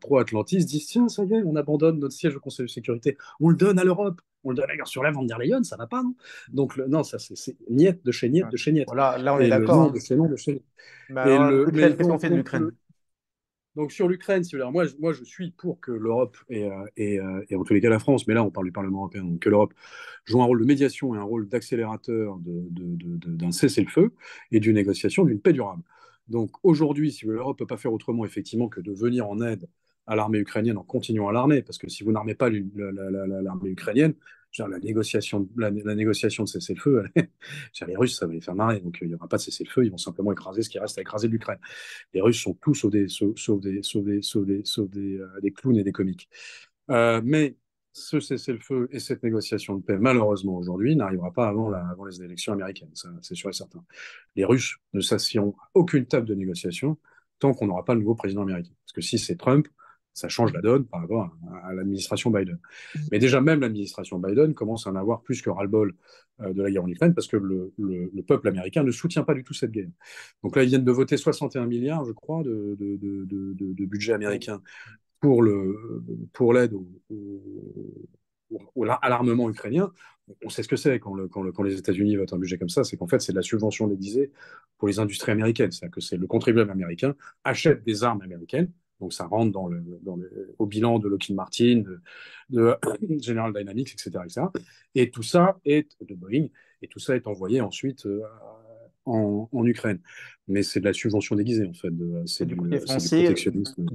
pro-atlantistes disent tiens, ça y est, on abandonne notre siège au Conseil de sécurité, on le donne à l'Europe. On le donne d'ailleurs sur la von der Leyen, ça va pas, non? Donc, non, ça, c'est niette de chez niette Ouais. de chez niette. Voilà, là, on est Et le d'accord, non de hein. chez non de chez. Mais Et alors, mais l'Ukraine, qu'est-ce qu'on donc, fait de l'Ukraine? donc sur l'Ukraine, si vous voulez, moi je suis pour que l'Europe et en tous les cas la France, mais là on parle du Parlement européen, donc que l'Europe joue un rôle de médiation et un rôle d'accélérateur d'un cessez-le-feu et d'une négociation d'une paix durable. Donc aujourd'hui, si l'Europe ne peut pas faire autrement effectivement que de venir en aide à l'armée ukrainienne en continuant à l'armer, parce que si vous n'armez pas l'armée ukrainienne, genre, la négociation de cessez-le-feu, les Russes, ça va les faire marrer, donc il n'y aura pas de cessez-le-feu, ils vont simplement écraser ce qui reste à écraser de l'Ukraine. Les Russes sont tous des clowns et des comiques. Mais ce cessez-le-feu et cette négociation de paix, malheureusement aujourd'hui, n'arrivera pas avant les élections américaines, ça, c'est sûr et certain. Les Russes ne s'assieront à aucune table de négociation tant qu'on n'aura pas le nouveau président américain. Parce que si c'est Trump, ça change la donne par rapport à l'administration Biden. Mais déjà, même l'administration Biden commence à en avoir plus que ras-le-bol de la guerre en Ukraine parce que le peuple américain ne soutient pas du tout cette guerre. Donc là, ils viennent de voter 61 milliards, je crois, de budget Oui. américain pour pour l'aide à l'armement ukrainien, on sait ce que c'est quand les États-Unis votent un budget comme ça, c'est qu'en fait, c'est de la subvention déguisée pour les industries américaines. C'est-à-dire que c'est le contribuable américain achète des armes américaines, donc ça rentre au bilan de Lockheed Martin, de General Dynamics, etc., etc. Et tout ça est de Boeing, et tout ça est envoyé ensuite en Ukraine. Mais c'est de la subvention déguisée, en fait. Et du côté C'est du français, protectionnisme.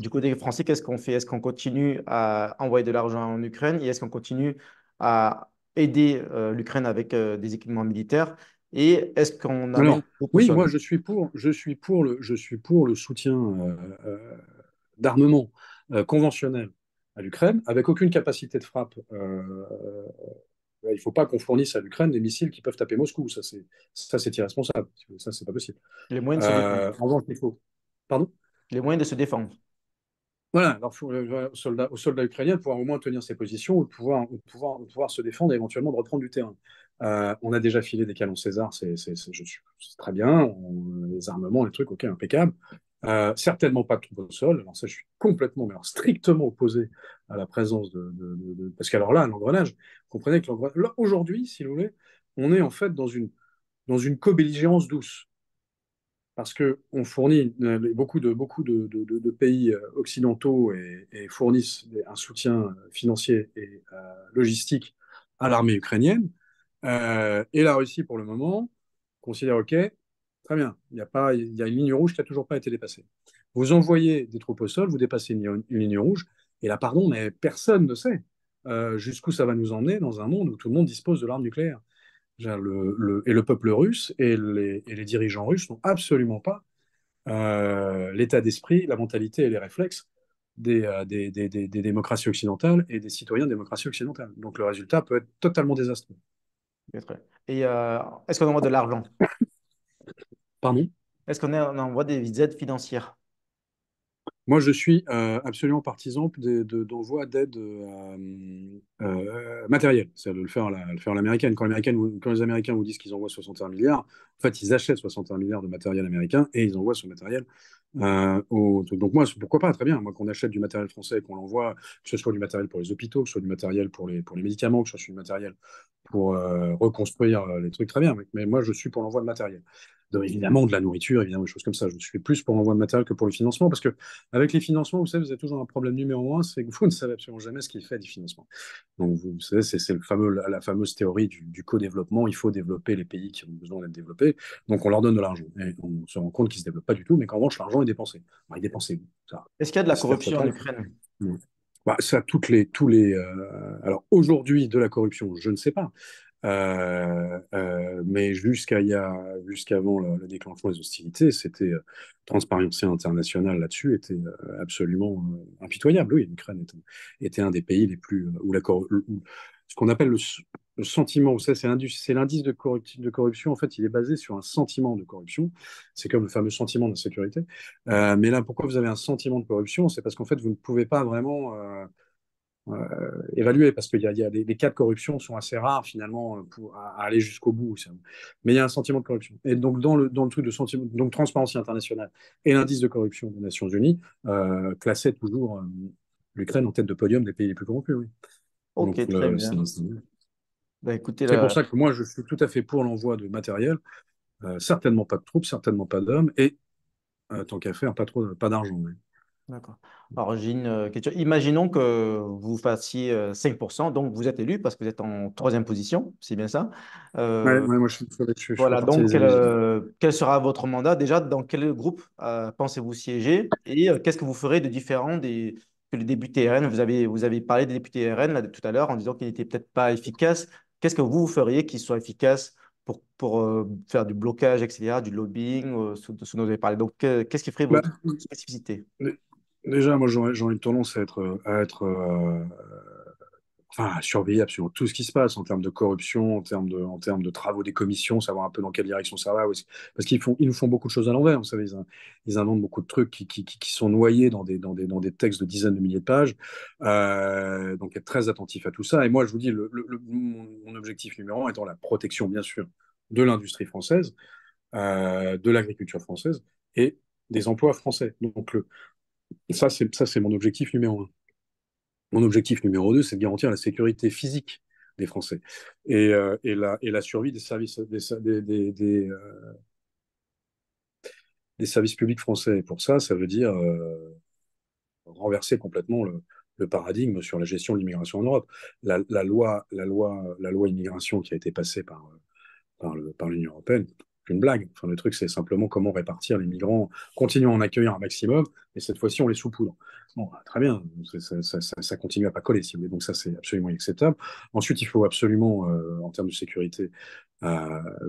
qu'est-ce qu'on fait? Est-ce qu'on continue à envoyer de l'argent en Ukraine et est-ce qu'on continue à aider l'Ukraine avec des équipements militaires? Et est-ce qu'on amène Alors, des troupes au oui, sol? moi, je suis pour le soutien d'armement conventionnel à l'Ukraine, avec aucune capacité de frappe. Il ne faut pas qu'on fournisse à l'Ukraine des missiles qui peuvent taper Moscou. Ça, c'est irresponsable. Ça, c'est pas possible. Les moyens de se défendre. En revanche, il faut. Pardon? Les moyens de se défendre. Voilà, alors faut, aux soldats ukrainiens de pouvoir au moins tenir ses positions ou de pouvoir se défendre et éventuellement de reprendre du terrain. On a déjà filé des canons César, c'est très bien. Les armements, les trucs, ok, impeccable. Certainement pas de troupes au sol. Alors ça, je suis complètement, mais alors strictement opposé à la présence Parce qu'alors là, l'engrenage, vous comprenez que là, aujourd'hui, si vous voulez, on est en fait dans une co-belligérance douce parce qu'on fournit beaucoup de pays occidentaux et fournissent un soutien financier et logistique à l'armée ukrainienne. Et la Russie, pour le moment, considère, OK, très bien, il y a une ligne rouge qui n'a toujours pas été dépassée. Vous envoyez des troupes au sol, vous dépassez une ligne rouge, et là, pardon, mais personne ne sait jusqu'où ça va nous emmener dans un monde où tout le monde dispose de l'arme nucléaire. Et le peuple russe et les dirigeants russes n'ont absolument pas l'état d'esprit, la mentalité et les réflexes des démocraties occidentales et des citoyens de démocratie occidentale. Donc le résultat peut être totalement désastreux. Peut-être. Et est-ce qu'on envoie de l'argent? Pardon. Est-ce on envoie des aides financières? Moi, je suis absolument partisan d'envoi d'aide matérielle, c'est de le faire à l'américaine. Quand les Américains vous disent qu'ils envoient 61 milliards, en fait, ils achètent 61 milliards de matériel américain et ils envoient ce matériel donc moi, pourquoi pas, très bien. Moi, qu'on achète du matériel français et qu'on l'envoie, que ce soit du matériel pour les hôpitaux, que ce soit du matériel pour les médicaments, que ce soit du matériel pour reconstruire les trucs, très bien. Mais moi, je suis pour l'envoi de matériel. Donc, évidemment, de la nourriture, évidemment, des choses comme ça. Je suis plus pour l'envoi de matériel que pour le financement, parce que avec les financements, vous savez, vous avez toujours un problème numéro un, c'est que vous ne savez absolument jamais ce qu'il fait du financement. Donc, vous savez, c'est la fameuse théorie du co-développement. Il faut développer les pays qui ont besoin d'être développés. Donc, on leur donne de l'argent. Et on se rend compte qu'ils ne se développent pas du tout, mais qu'en revanche, l'argent est dépensé. Alors, il est dépensé, ça, Est-ce qu'il y a de la sphère corruption en totale. Ukraine? Bah, ça, alors, aujourd'hui, de la corruption, je ne sais pas. Mais jusqu'avant le déclenchement des hostilités, c'était Transparency International là-dessus était absolument impitoyable. Oui, l'Ukraine était un des pays les plus où ce qu'on appelle le sentiment. Vous savez, c'est l'indice de corruption. En fait, il est basé sur un sentiment de corruption. C'est comme le fameux sentiment d'insécurité. Mais là, pourquoi vous avez un sentiment de corruption? C'est parce qu'en fait, vous ne pouvez pas vraiment évaluer parce les cas de corruption sont assez rares finalement à aller jusqu'au bout. Mais il y a un sentiment de corruption. Et donc dans le truc de sentiment, donc Transparency International et l'indice de corruption des Nations Unies classaient toujours l'Ukraine en tête de podium des pays les plus corrompus. Oui. Donc Ok, très bien. Bah, écoutez, c'est pour là, ça que moi je suis tout à fait pour l'envoi de matériel, certainement pas de troupes, certainement pas d'hommes et tant qu'à faire pas d'argent. Oui. d'accord. Alors, j'ai une question. Imaginons que vous fassiez 5%, donc vous êtes élu parce que vous êtes en troisième position, c'est bien ça. Ouais, Euh, ouais, moi je fais voilà, partie donc des élus. quel sera votre mandat? Déjà, dans quel groupe pensez-vous siéger? Et qu'est-ce que vous ferez de différent que les députés RN? Vous avez parlé des députés RN là, tout à l'heure en disant qu'ils n'étaient peut-être pas efficaces. Qu'est-ce que vous feriez qu'ils soient efficaces pour faire du blocage, etc., du lobbying, ce dont vous avez parlé? Donc, qu'est-ce qui ferait Bah, votre spécificité? déjà, moi, j'aurais une tendance à surveiller absolument tout ce qui se passe en termes de corruption, en termes de travaux des commissions, savoir un peu dans quelle direction ça va. Parce ils nous font beaucoup de choses à l'envers. Vous savez, ils inventent beaucoup de trucs qui sont noyés dans des textes de dizaines de milliers de pages. Donc, être très attentif à tout ça. Et moi, je vous dis, mon objectif numéro un étant la protection, bien sûr, de l'industrie française, de l'agriculture française et des emplois français. Donc, ça, c'est mon objectif numéro un. Mon objectif numéro 2, c'est de garantir la sécurité physique des Français et la survie des services, des services publics français. Et pour ça, ça veut dire renverser complètement le paradigme sur la gestion de l'immigration en Europe. La loi immigration qui a été passée par l'Union européenne, c'est une blague. Enfin, le truc, c'est simplement comment répartir les migrants, continuer à en accueillir un maximum, et cette fois-ci, on les saupoudre. Bon, très bien, ça continue à pas coller, si vous voulez. Donc ça, c'est absolument inacceptable. Ensuite, il faut absolument, en termes de sécurité,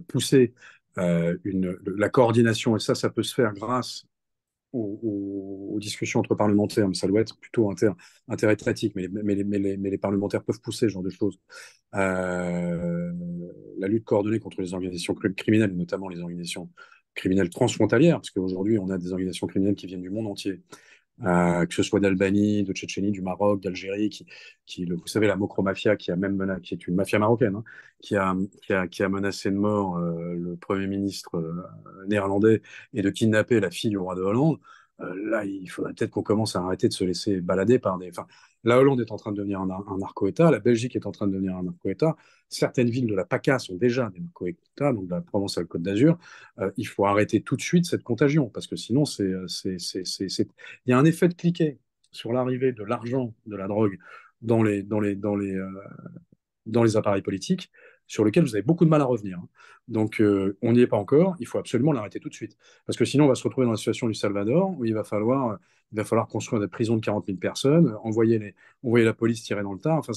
pousser la coordination, et ça peut se faire grâce aux discussions entre parlementaires, mais ça doit être plutôt interétatique, mais les parlementaires peuvent pousser ce genre de choses. Euh, la lutte coordonnée contre les organisations criminelles, notamment les organisations criminelles transfrontalières, parce qu'aujourd'hui, on a des organisations criminelles qui viennent du monde entier, que ce soit d'Albanie, de Tchétchénie, du Maroc, d'Algérie, vous savez, la Mokromafia, qui est une mafia marocaine, hein, qui a menacé de mort le Premier ministre néerlandais et de kidnapper la fille du roi de Hollande. Là, il faudrait peut-être qu'on commence à arrêter de se laisser balader par des. Enfin, la Hollande est en train de devenir un narco-État, la Belgique est en train de devenir un narco-État, certaines villes de la PACA sont déjà des narco-États, donc de la Provence-Alpes-Côte d'Azur. Il faut arrêter tout de suite cette contagion, parce que sinon, il y a un effet de cliquet sur l'arrivée de l'argent, de la drogue dans les appareils politiques sur lequel vous avez beaucoup de mal à revenir. Hein. Donc, on n'y est pas encore. Il faut absolument l'arrêter tout de suite. Parce que sinon, on va se retrouver dans la situation du Salvador où il va falloir construire des prisons de 40 000 personnes, envoyer la police tirer dans le tas. Enfin,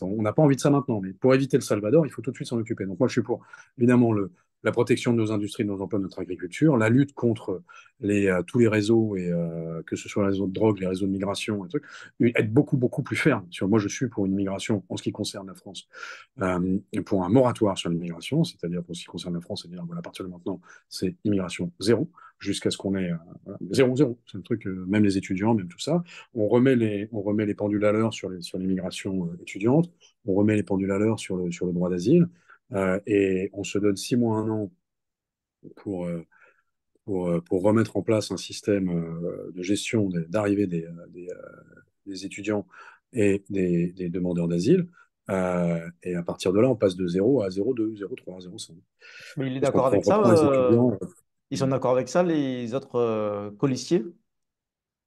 on n'a pas envie de ça maintenant. Mais pour éviter le Salvador, il faut tout de suite s'en occuper. Donc, moi, je suis pour, évidemment, la protection de nos industries, de nos emplois, de notre agriculture, la lutte contre tous les réseaux, que ce soit les réseaux de drogue, les réseaux de migration, et trucs, être beaucoup, beaucoup plus ferme. Moi, je suis pour une immigration, en ce qui concerne la France, pour un moratoire sur l'immigration, c'est-à-dire pour ce qui concerne la France, c'est-à-dire voilà, à partir de maintenant, c'est immigration zéro, jusqu'à ce qu'on ait voilà, zéro, zéro. C'est un truc, même les étudiants, même tout ça. On remet les pendules à l'heure sur l'immigration étudiante, on remet les pendules à l'heure sur le droit d'asile, et on se donne 6 mois, un an pour, pour remettre en place un système de gestion d'arrivée des étudiants et des demandeurs d'asile. Et à partir de là, on passe de 0 à 0,2, 0,3, 0,5. Mais il est Parce qu'on d'accord avec ça, reprend les étudiants. ils sont d'accord avec ça, les autres colistiers de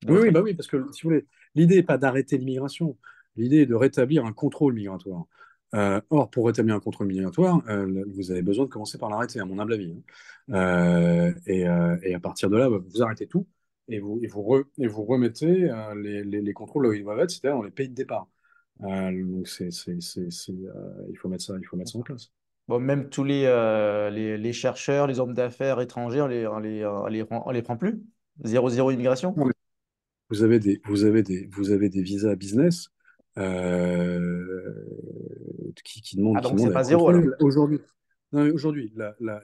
Oui, votre oui, bah équipe? oui, parce que si vous voulez, l'idée n'est pas d'arrêter l'immigration, l'idée est de rétablir un contrôle migratoire. Or, pour rétablir un contrôle migratoire, vous avez besoin de commencer par l'arrêter, à mon humble avis. Hein. Et à partir de là, bah, vous arrêtez tout et vous remettez les contrôles là où ils doivent être, c'est-à-dire dans les pays de départ. Donc, il faut mettre ça en place. Bon, même tous les chercheurs, les hommes d'affaires étrangers, on les prend plus. Zéro, zéro immigration. Non, mais vous avez des visas business Ah, qui donc c'est demandent à pas être zéro contrôlés. alors. Aujourd'hui, non, mais aujourd'hui,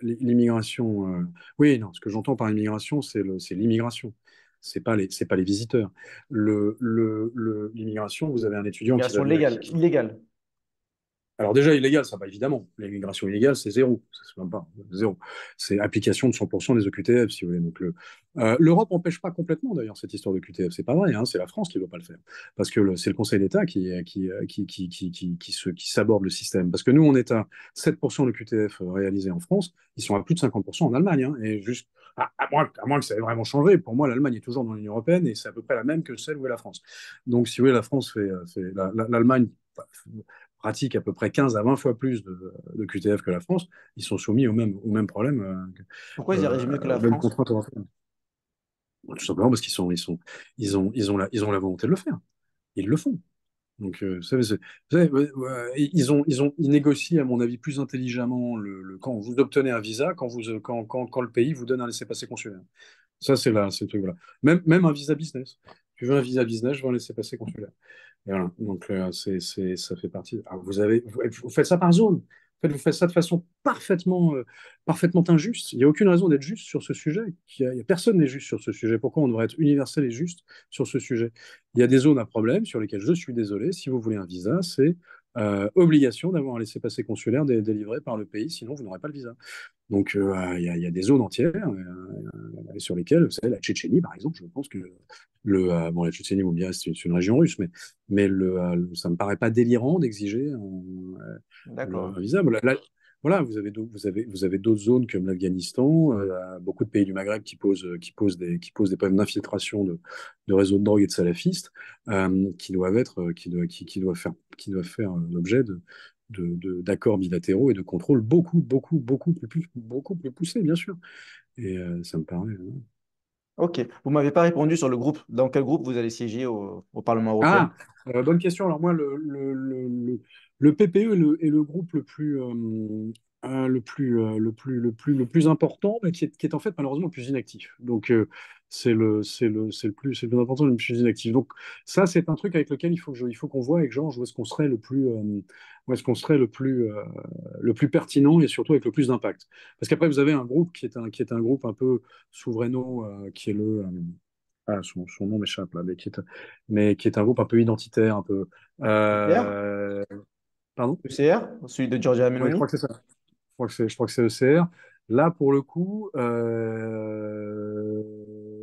l'immigration, oui, non, ce que j'entends par immigration, c'est l'immigration. C'est pas les visiteurs. L'immigration, vous avez un étudiant qui va Immigration venir. légale, illégale. Alors déjà, illégal, ça va évidemment. L'immigration illégale, c'est zéro. C'est même pas zéro. C'est application de 100% des OQTF, si vous voulez. Donc l'Europe n'empêche pas complètement, d'ailleurs, cette histoire de QTF. C'est pas vrai, hein, c'est la France qui ne veut pas le faire. Parce que c'est le Conseil d'État qui s'aborde le système. Parce que nous, on est à 7% de QTF réalisés en France. Ils sont à plus de 50% en Allemagne. Hein, et juste, à moins que ça ait vraiment changé, pour moi, l'Allemagne est toujours dans l'Union européenne et c'est à peu près la même que celle où est la France. Donc, si vous voulez, la France l'Allemagne pratique à peu près 15 à 20 fois plus de QTF que la France, ils sont soumis au même problème, Pourquoi ils y arrivent mieux que la aux mêmes France? contraintes européennes. Tout simplement parce ils ont la volonté de le faire. Ils le font. Donc, vous savez, ils négocient, à mon avis, plus intelligemment quand vous obtenez un visa, quand le pays vous donne un laissez-passer consulaire. Ça, c'est le truc, voilà. Même un visa business. Tu veux un visa business, je veux un laissez-passer consulaire. Et voilà. Donc, ça fait partie. Alors, vous faites ça par zone. En fait, vous faites ça de façon parfaitement injuste. Il n'y a aucune raison d'être juste sur ce sujet. Personne n'est juste sur ce sujet. Pourquoi on devrait être universel et juste sur ce sujet? Il y a des zones à problème sur lesquelles je suis désolé. Si vous voulez un visa, c'est obligation d'avoir un laissez-passer consulaire délivré par le pays, sinon vous n'aurez pas le visa. Donc, il y a des zones entières sur lesquelles, vous savez, la Tchétchénie, par exemple, je pense que Bon, la Tchétchénie, vous me direz, c'est une région russe, mais ça me paraît pas délirant d'exiger D'accord. un visa. Voilà, vous avez d'autres zones comme l'Afghanistan, beaucoup de pays du Maghreb qui posent des problèmes d'infiltration de réseaux de drogue et de salafistes, qui doivent être, qui doivent faire l'objet d'accords bilatéraux et de contrôles beaucoup plus poussés, bien sûr. Et ça me paraît. Ok. Vous m'avez pas répondu sur le groupe. Dans quel groupe vous allez siéger au Parlement européen? Bonne question. Alors moi, le PPE est le groupe le plus important, mais qui est en fait malheureusement le plus inactif. Donc c'est le plus important, le plus inactif. Donc ça, c'est un truc avec lequel il faut qu'on voit avec Georges où est-ce qu'on serait où est-ce qu'on serait le plus pertinent et surtout avec le plus d'impact. Parce qu'après, vous avez un groupe qui est un groupe un peu souveraino, qui est son nom m'échappe là, mais qui est un groupe un peu identitaire, un peu. ECR? Euh, Pardon? ECR, celui de Giorgia Oui, je Meloni? crois que c'est ça. Je crois que c'est ECR. Là, pour le coup,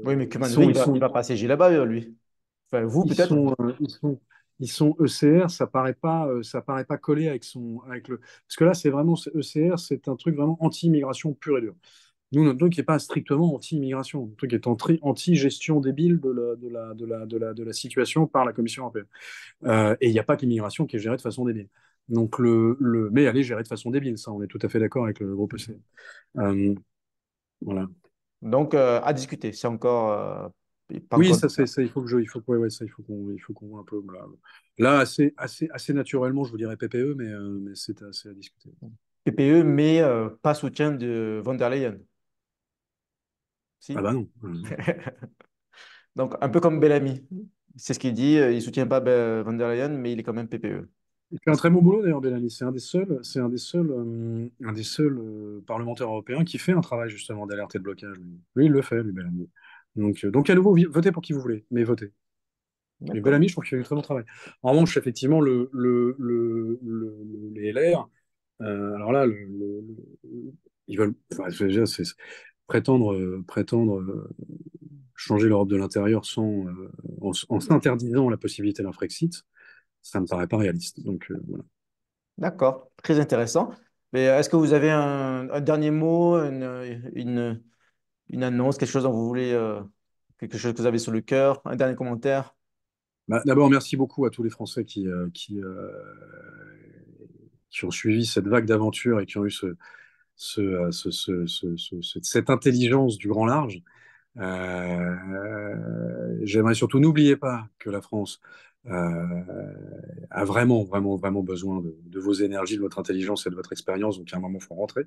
Oui, mais Kumanvi, il va pas siéger là-bas, lui. Enfin, vous, ils peut-être. sont, ils sont ECR. Ça paraît pas collé avec le. Parce que là, ECR, c'est un truc vraiment anti-immigration pur et dur. Nous, notre truc n'est pas strictement anti-immigration. Notre truc est anti-gestion débile de la situation par la Commission européenne. Et il n'y a pas que l'immigration qui est gérée de façon débile. Donc mais elle est gérée de façon débile, ça, on est tout à fait d'accord avec le groupe EC. Euh, voilà. Donc, à discuter. C'est encore pas Oui, encore. ça, il faut que ouais, ouais, ça, il faut qu'on voit un peu. Là, assez naturellement, je vous dirais PPE, mais c'est assez à discuter. PPE, mais pas soutien de von der Leyen. Ah Si? bah non. Donc, un peu comme Bellamy. C'est ce qu'il dit. Il soutient pas von der Leyen, mais il est quand même PPE. Il fait un très bon boulot d'ailleurs, Bellamy. Un des seuls parlementaires européens qui fait un travail justement d'alerte et de blocage. Lui, il le fait, lui, Bellamy. Donc à nouveau, votez pour qui vous voulez, mais votez. Et D'accord. Bellamy, je trouve qu'il fait du très bon travail. En revanche, effectivement, les LR, alors là, ils veulent, enfin, je veux dire, prétendre changer l'Europe de l'intérieur en s'interdisant la possibilité d'un Frexit, ça me paraît pas réaliste. Donc voilà. D'accord. Très intéressant. Mais est-ce que vous avez un dernier mot, une annonce, quelque chose dont vous voulez, quelque chose que vous avez sur le cœur, un dernier commentaire? D'abord, merci beaucoup à tous les Français qui ont suivi cette vague d'aventure et qui ont eu cette intelligence du grand large. J'aimerais surtout, n'oubliez pas que la France a vraiment besoin de vos énergies, de votre intelligence et de votre expérience. Donc, à un moment, il faut rentrer.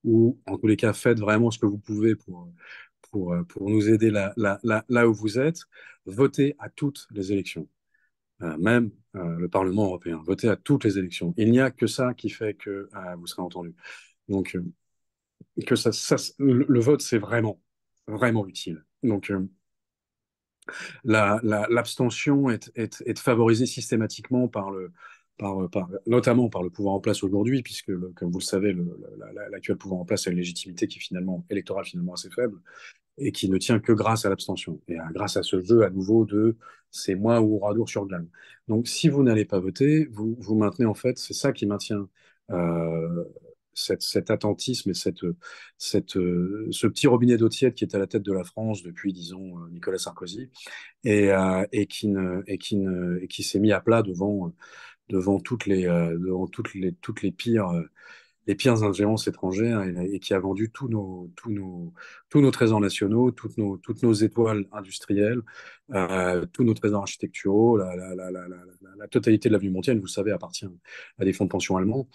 Ou, en tous les cas, faites vraiment ce que vous pouvez pour nous aider là où vous êtes. Votez à toutes les élections, même le Parlement européen. Votez à toutes les élections. Il n'y a que ça qui fait que vous serez entendu. Donc, le vote, c'est vraiment utile. Donc, l'abstention est favorisée systématiquement notamment par le pouvoir en place aujourd'hui, puisque, comme vous le savez, l'actuel pouvoir en place a une légitimité qui est finalement électorale finalement assez faible et qui ne tient que grâce à l'abstention et grâce à ce jeu à nouveau de c'est moi ou Radour sur Glane. Donc, si vous n'allez pas voter, vous maintenez en fait, c'est ça qui maintient euh, cet attentisme et ce petit robinet d'eau tiède qui est à la tête de la France depuis, disons, Nicolas Sarkozy, et qui s'est mis à plat devant toutes les pires ingérences étrangères et qui a vendu tous nos trésors nationaux, toutes nos étoiles industrielles, tous nos trésors architecturaux, la totalité de l'avenue Montaigne, vous le savez, appartient à des fonds de pension allemands.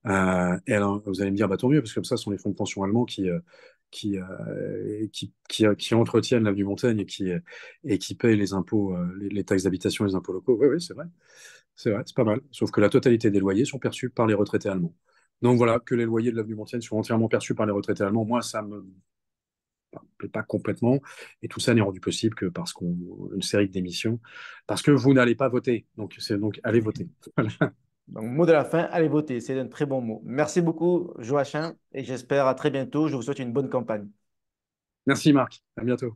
Et alors, vous allez me dire, bah, tant mieux, parce que comme ça, ce sont les fonds de pension allemands qui entretiennent l'avenue Montaigne et qui payent les impôts, les taxes d'habitation et les impôts locaux. Oui, oui, c'est vrai. C'est vrai, c'est pas mal. Sauf que la totalité des loyers sont perçus par les retraités allemands. Donc voilà, que les loyers de l'avenue Montaigne soient entièrement perçus par les retraités allemands, moi, ça me plaît pas complètement. Et tout ça n'est rendu possible que parce qu'on une série d'émissions, parce que vous n'allez pas voter. Donc allez voter. Voilà. Donc, mot de la fin, allez voter. C'est un très bon mot. Merci beaucoup, Joachim, et j'espère à très bientôt. Je vous souhaite une bonne campagne. Merci Marc. À bientôt.